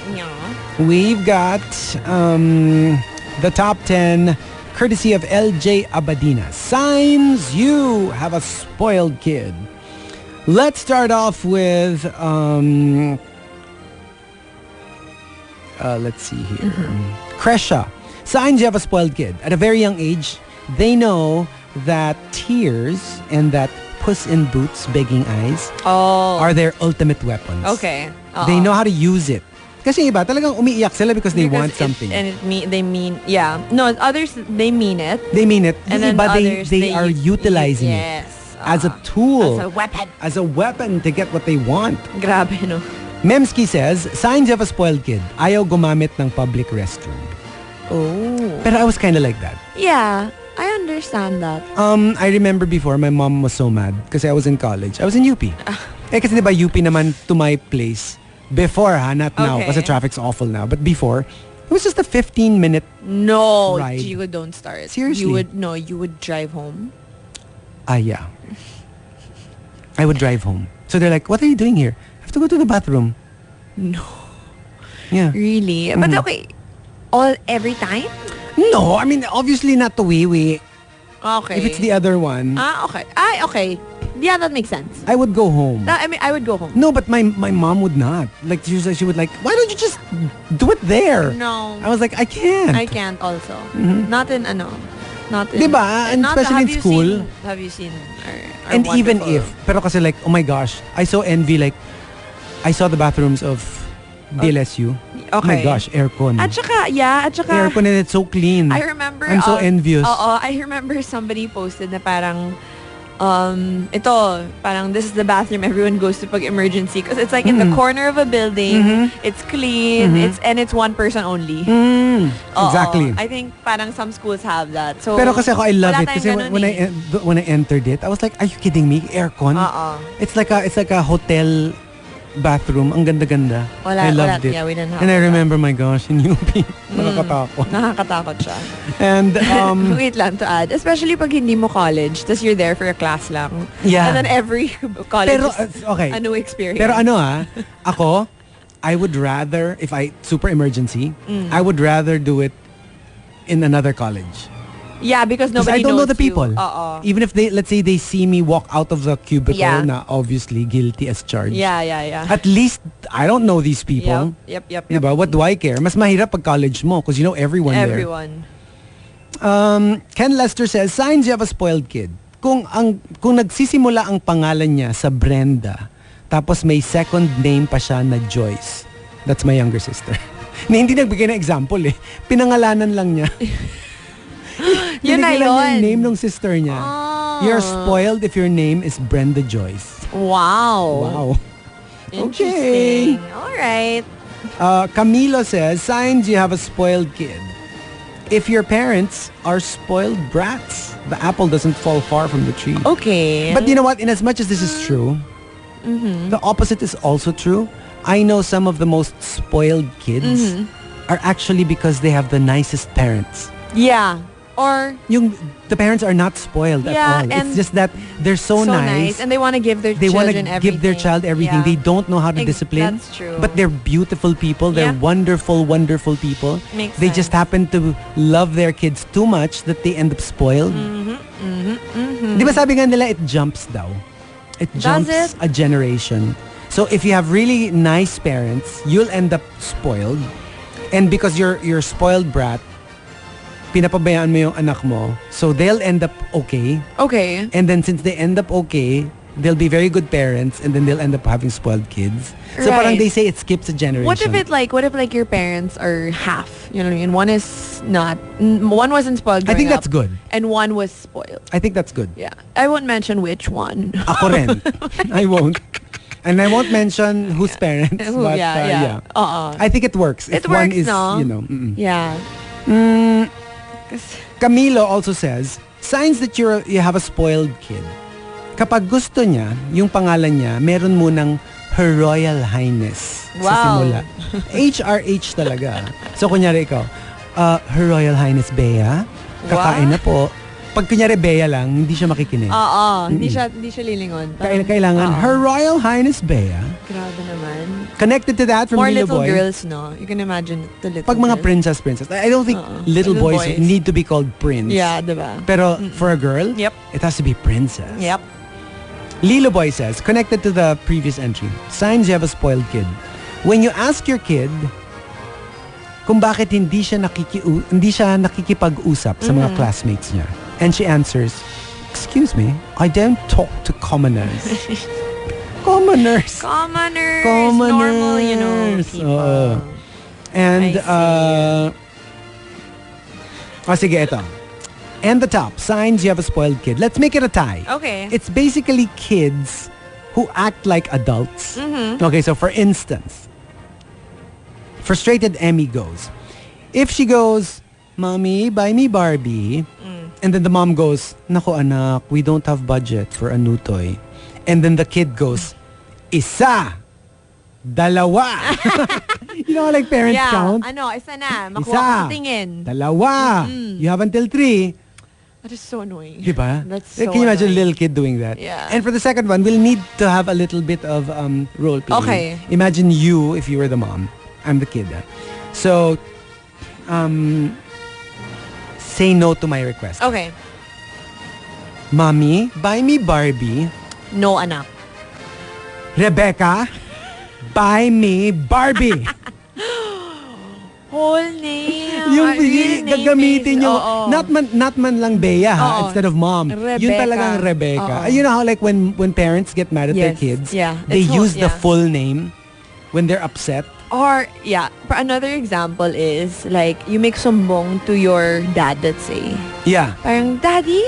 We've got the top 10 courtesy of LJ Abadina. Signs you have a spoiled kid. Let's start off with let's see here. Kresha. Signs you have a spoiled kid. At a very young age, they know that tears and that Puss in Boots begging eyes are their ultimate weapons. Okay. They know how to use it. Kasi iba, talagang umiiyak sila because they want something. No, others, they mean it. They mean it. And then but others, they are utilizing it as a tool. As a weapon. As a weapon to get what they want. Grabe, no? Memski says, signs of a spoiled kid. Ayaw gumamit ng public restroom. Oh. But I was kind of like that. Yeah. I understand that. I remember before, my mom was so mad because I was in college. I was in UP. Kasi diba UP naman to my place. Before, not now. Because the traffic's awful now. But before, it was just a 15-minute ride. Chico, don't start. Seriously? You would drive home? Yeah. I would drive home. So they're like, what are you doing here? I have to go to the bathroom. No. Yeah. Really? But okay, every time? No, I mean, obviously not the wee-wee. Okay. If it's the other one. Okay. Okay. Yeah, that makes sense. I would go home. I would go home. No, but my mom would not. Like, she would like, why don't you just do it there? No. I was like, I can't. I can't also. Not in, not in. Diba? And especially in school. Have you seen our and even wonderful- if, pero kasi like, oh my gosh, I so envy, like, I saw the bathrooms of DLSU. Okay. Oh my gosh, aircon. At saka, aircon and it's so clean. I remember. I'm so envious. I remember somebody posted na parang, this is the bathroom everyone goes to pag emergency because it's like in the corner of a building. It's clean. It's one person only. Exactly. I think parang some schools have that. So, pero kasi ako, I love wala it. Kasi tayong ganun when I entered it, I was like, are you kidding me? Aircon? It's like a hotel bathroom. Ang ganda-ganda. I loved it. Yeah, we didn't have and I that. remember, my gosh, in UP, nakakatakot. Nakakatakot siya. And, wait lang to add, especially pag hindi mo college, tas you're there for a class lang. Yeah. And then every college pero, is okay. a new experience. Pero ako, I would rather, if super emergency, I would rather do it in another college. Yeah, because nobody I don't know knows the people. You. Even if let's say they see me walk out of the cubicle, Yeah. na obviously guilty as charged. Yeah. At least I don't know these people. Yep. Diba? What do I care? Mas mahirap pag college mo because you know everyone there. Everyone. Ken Lester says, signs you have a spoiled kid. Kung nagsisimula ang pangalan niya sa Brenda, tapos may second name pa siya na Joyce. That's my younger sister. Na hindi nagbigay ng example eh. Pinangalanan lang niya. Yun na Binigay lang niya yun. yung name ng sister niya. You're spoiled if your name is Brenda Joyce. Wow. Okay. Interesting. All right. Camilo says, signs you have a spoiled kid. If your parents are spoiled brats, the apple doesn't fall far from the tree. Okay. But you know what? In as much as this is true, the opposite is also true. I know some of the most spoiled kids are actually because they have the nicest parents. Yeah. Or The parents are not spoiled at all. It's just that they're so nice. And they want to give their They want children to everything. give their child everything. Yeah. They don't know how to discipline. That's true. But they're beautiful people. They're Yeah. wonderful, wonderful people. Makes They sense. just happen to love their kids too much that they end up spoiled. Di ba sabi nga nila, it jumps daw. It jumps it? a generation. So if you have really nice parents, you'll end up spoiled. And because you're spoiled brat, pinapabayaan mo yung anak mo. So they'll end up okay. Okay. And then since they end up okay, they'll be very good parents and then they'll end up having spoiled kids. So Right. parang they say it skips a generation. What if like your parents are half? You know what I mean? One is not. One wasn't spoiled I think growing that's up, good. And one was spoiled. I think that's good. Yeah. I won't mention which one. Ako rin. I won't. And I won't mention whose parents. Who, but, yeah. I think it works. It if one works, is, no? you know. Yeah. Camilo also says, signs that you have a spoiled kid. Kapag gusto niya, yung pangalan niya, meron munang Her Royal Highness sa Wow. simula. HRH talaga. So kunyari ikaw, Her Royal Highness Bea, kakain na po. Pag kunyari Bea lang, hindi siya makikinig. Hindi siya lilingon. Kailangan Her Royal Highness Bea. Grabe naman. Connected to that from More Little little Boy. girls, no? You can imagine the little Pag mga girls. princess. I don't think little boys need to be called prince. Yeah, diba? Pero for a girl, Yep. it has to be princess. Yep. Lilo Boy says, connected to the previous entry, signs you have a spoiled kid. When you ask your kid kung bakit hindi siya nakikipag-usap sa mga classmates niya, and she answers, excuse me, I don't talk to commoners. Commoners. Normal, you know, people. And, I sige, ito. And the top, signs you have a spoiled kid. Let's make it a tie. Okay. It's basically kids who act like adults. Okay, so for instance, frustrated Emmy goes. If she goes, Mommy, buy me Barbie. And then the mom goes, Nako anak, we don't have budget for a new toy. And then the kid goes, Isa, dalawa. You know how like parents count? Isa na. Makuha Isa, ko sa tingin. dalawa. You have until 3. That is so annoying. Diba? That's so Can you imagine a annoying. little kid doing that? Yeah. And for the second one, we'll need to have a little bit of role play. Okay. Imagine you if you were the mom. I'm the kid. So, say no to my request. Okay. Mommy, buy me Barbie. No, anak. Rebecca, buy me Barbie. Whole name. Yung Real name gagamitin is- yung Oo. not man lang Bea ha, Oo. instead of mom. Yun Rebecca. talagang Rebecca. Oo. You know how like when parents get mad at their Yes. kids, Yeah. they It's whole- use the yeah. full name when they're upset. Or, yeah, for another example is, like, you make sumbong to your dad, let's say. Yeah. Parang, Daddy,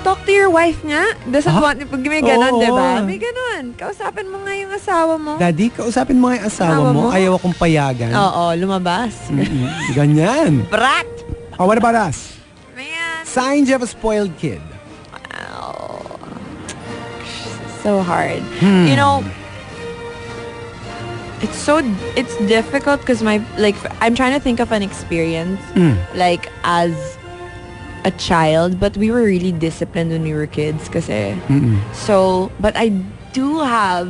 talk to your wife nga. Doesn't want, pag may ganon, Oo. diba? May ganon. Kausapin mo nga yung asawa mo. Daddy, kausapin mo nga yung asawa Asawa mo. mo? Ayaw akong payagan. Oo, lumabas. Ganyan. Brat! Oh, what about us? Man. Signs you have a spoiled kid. So hard. You know, it's difficult because I'm trying to think of an experience like as a child, but we were really disciplined when we were kids kasi. So, but I do have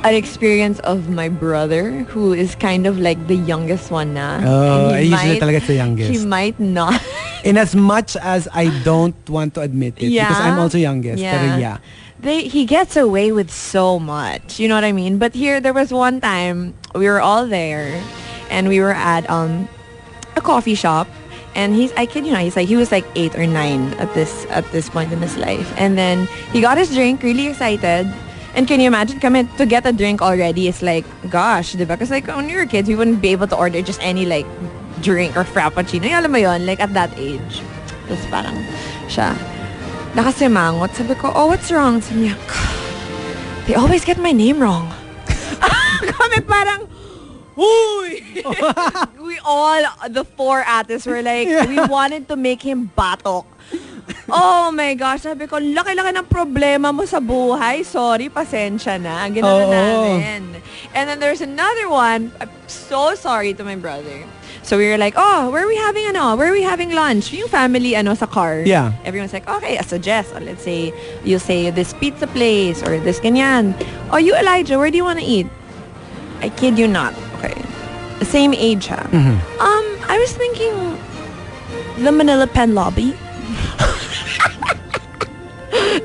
an experience of my brother who is kind of like the youngest one na. Oh, And he usually talaga it's the youngest. He might not In as much as I don't want to admit it, Yeah. because I'm also youngest. Yeah. Pero yeah. He gets away with so much. You know what I mean? But here, there was one time, we were all there, and we were at a coffee shop. And I kid you not, he was like 8 or 9 at this point in his life. And then he got his drink, really excited. And can you imagine, to get a drink already is like, gosh, diba? Because like when we were kids, we wouldn't be able to order just any like drink or frappuccino. Yung alam mo yun, like at that age. Tapos parang siya, nakasimangot. Sabi ko, oh, what's wrong? Sabi niya, they always get my name wrong. Kami parang, Uy! We all, the 4 ates were like, we wanted to make him batok. Oh my gosh, sabi ko, laki-laki ng problema mo sa buhay. Sorry, pasensya na. Gano'n namin. And then there's another one. I'm so sorry to my brother. So we were like, oh, where are we having lunch? Yung family, sa car. Yeah. Everyone's like, okay, I suggest. Or let's say, you'll say this pizza place or this ganyan. Oh, you, Elijah, where do you want to eat? I kid you not. Okay. The same age, ha? Mm-hmm. I was thinking the Manila Pen Lobby.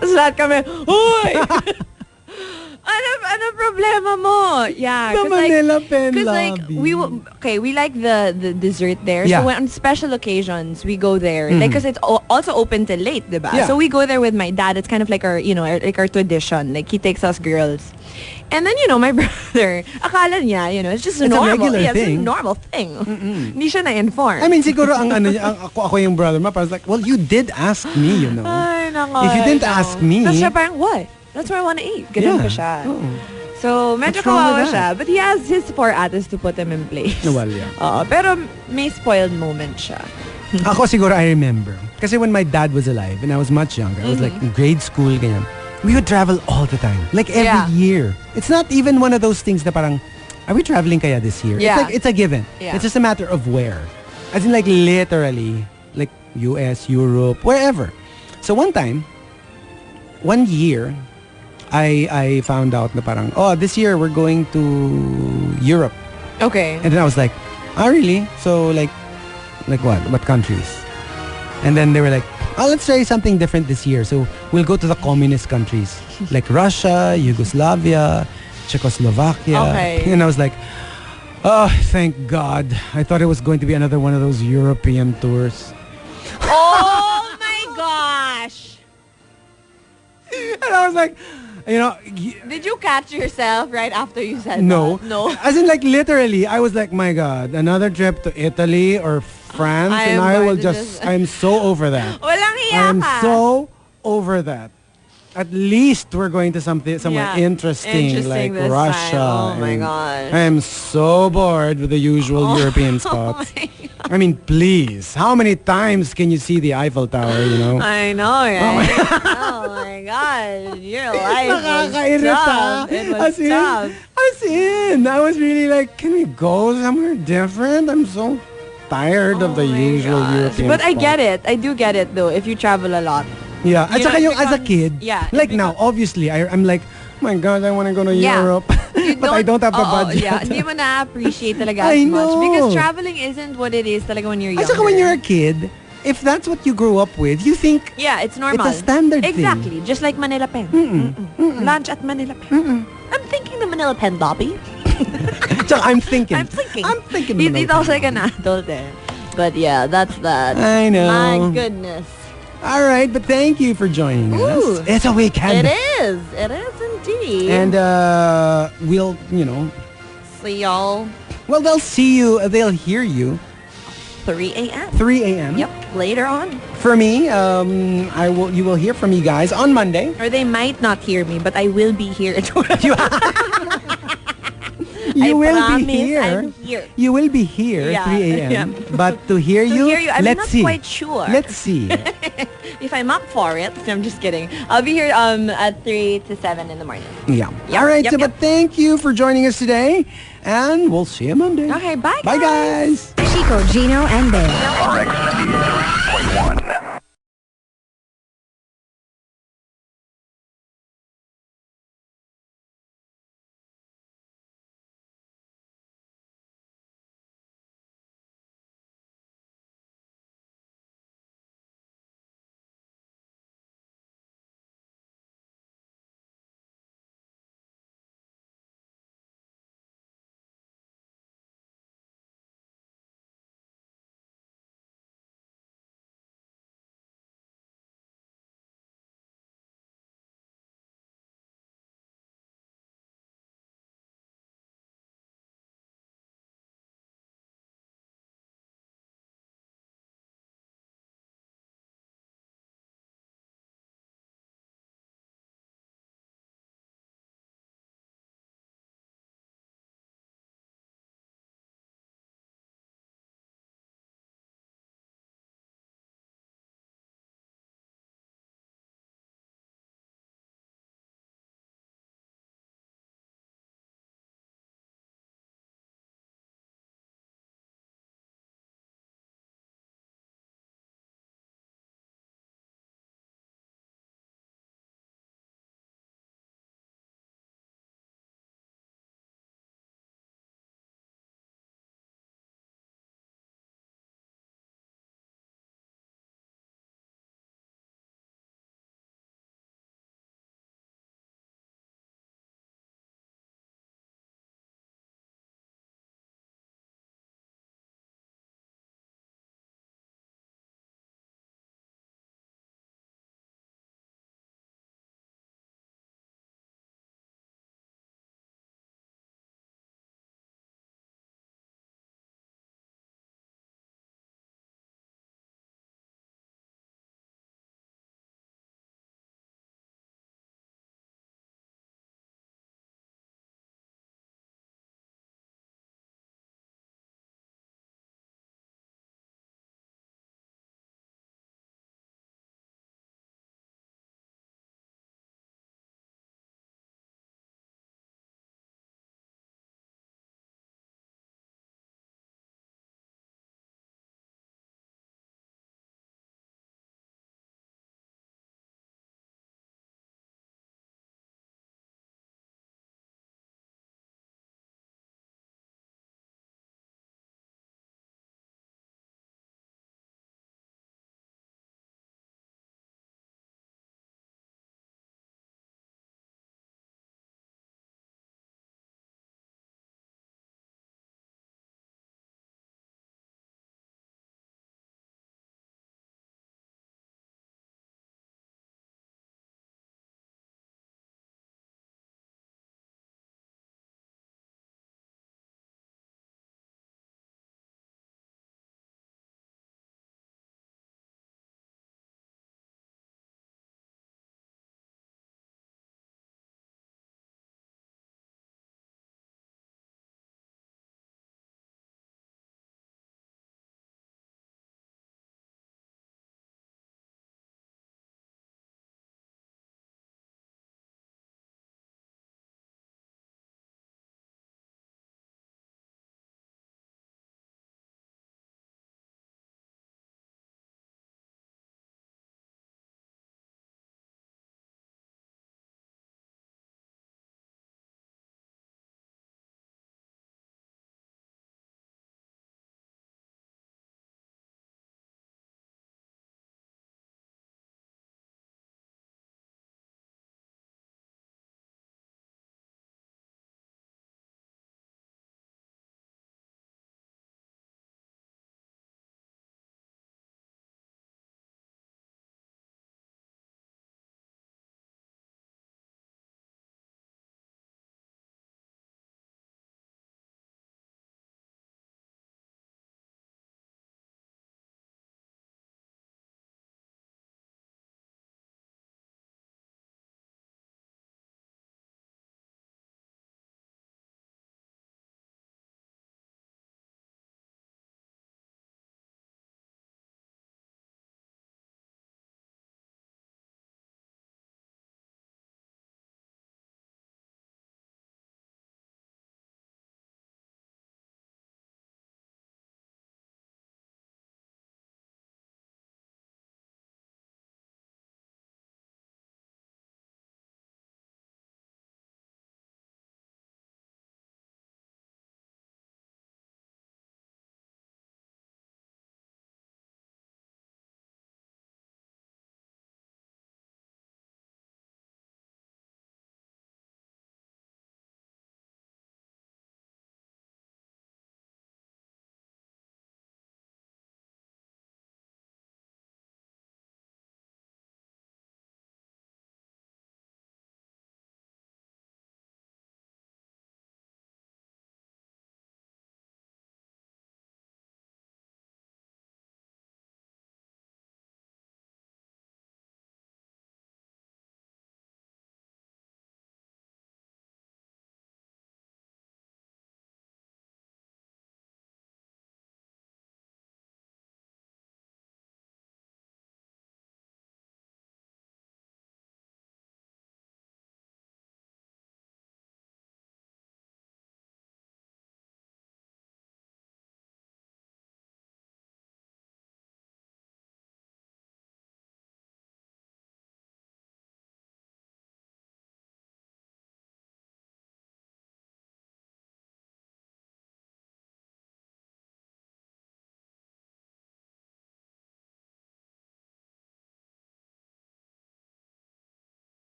Tapos lahat kami, Uy! ano problema mo? Yeah. The Manila Pen Because Lobby. we like the dessert there. Yeah. So when on special occasions, we go there. Like, because it's also open till late, diba? Yeah. So we go there with my dad. It's kind of like our, our tradition. Like, he takes us girls. And then, my brother, akala niya, it's just It's normal. a regular It's thing. a normal thing. Hindi siya na-inform. I mean, siguro ako yung brother mo. I was like, well, you did ask me, Ay, nako. If you didn't ask me. Tapos siya parang, what? That's what I want to eat. Ganun pa siya. So, medyo What's wrong kawawa with siya. But he has his 4 ates to put him in place. Well, yeah. Pero may spoiled moment siya. Ako siguro, I remember. Kasi when my dad was alive and I was much younger, I was like in grade school, ganyan. We would travel all the time. Like every year. It's not even one of those things na parang, are we traveling kaya this year? Yeah. It's a given. Yeah. It's just a matter of where. As in like literally, like US, Europe, wherever. So one year, I found out na parang, oh, this year we're going to Europe. Okay. And then I was like, oh, really? So like what? What countries? And then they were like, oh, let's try something different this year. So we'll go to the communist countries like Russia, Yugoslavia, Czechoslovakia. Okay. And I was like, oh, thank God. I thought it was going to be another one of those European tours. Oh my gosh! And I was like, Did you catch yourself right after you said no. that? No. As in like literally, I was like, my God, another trip to Italy or France I'm so over that. Walang hiya I'm ka. so over that. At least we're going to somewhere interesting like this Russia. time. Oh my gosh. I am so bored with the usual European spots. I mean, please, how many times can you see the Eiffel Tower, I know, right? Oh my God. Your life was tough. It was tough. I was really like, can we go somewhere different? I'm so tired of the usual European But I spots. get it. I do get it though, if you travel a lot. Yeah. At saka it as a kid, becomes- like now, obviously, I'm like, oh my God, I want to go to Yeah. Europe. But I don't have the budget. Yeah, hindi mo na-appreciate talaga I as much. know. Because traveling isn't what it is talaga when you're younger. At saka when you're a kid, if that's what you grew up with, you think Yeah, it's normal. it's a standard thing. Exactly. Just like Manila Pen. Lunch at Manila Pen. I'm thinking the Manila Pen lobby. So I'm thinking. I'm thinking. Manila Dito ako Pen. like an adult eh. But yeah, that's that. I know. My goodness. All right, but thank you for joining Ooh. us. It's a weekend. It is. It is indeed. And we'll, see y'all well, they'll hear you 3 a.m. 3 a.m. Yep, later on. For me, you will hear from me guys on Monday. Or they might not hear me, but I will be here. You will promise be here. I'm here. You will be here Yeah, 3 a.m. yeah. But to hear you, I'm let's not see. quite sure. Let's see. If I'm up for it. I'm just kidding. I'll be here at 3 to 7 in the morning. Yeah. Yep, All right. yep, So, yep. but thank you for joining us today, and we'll see you Monday. Okay, bye Bye, guys. Chico, Gino, and Bea. RX78.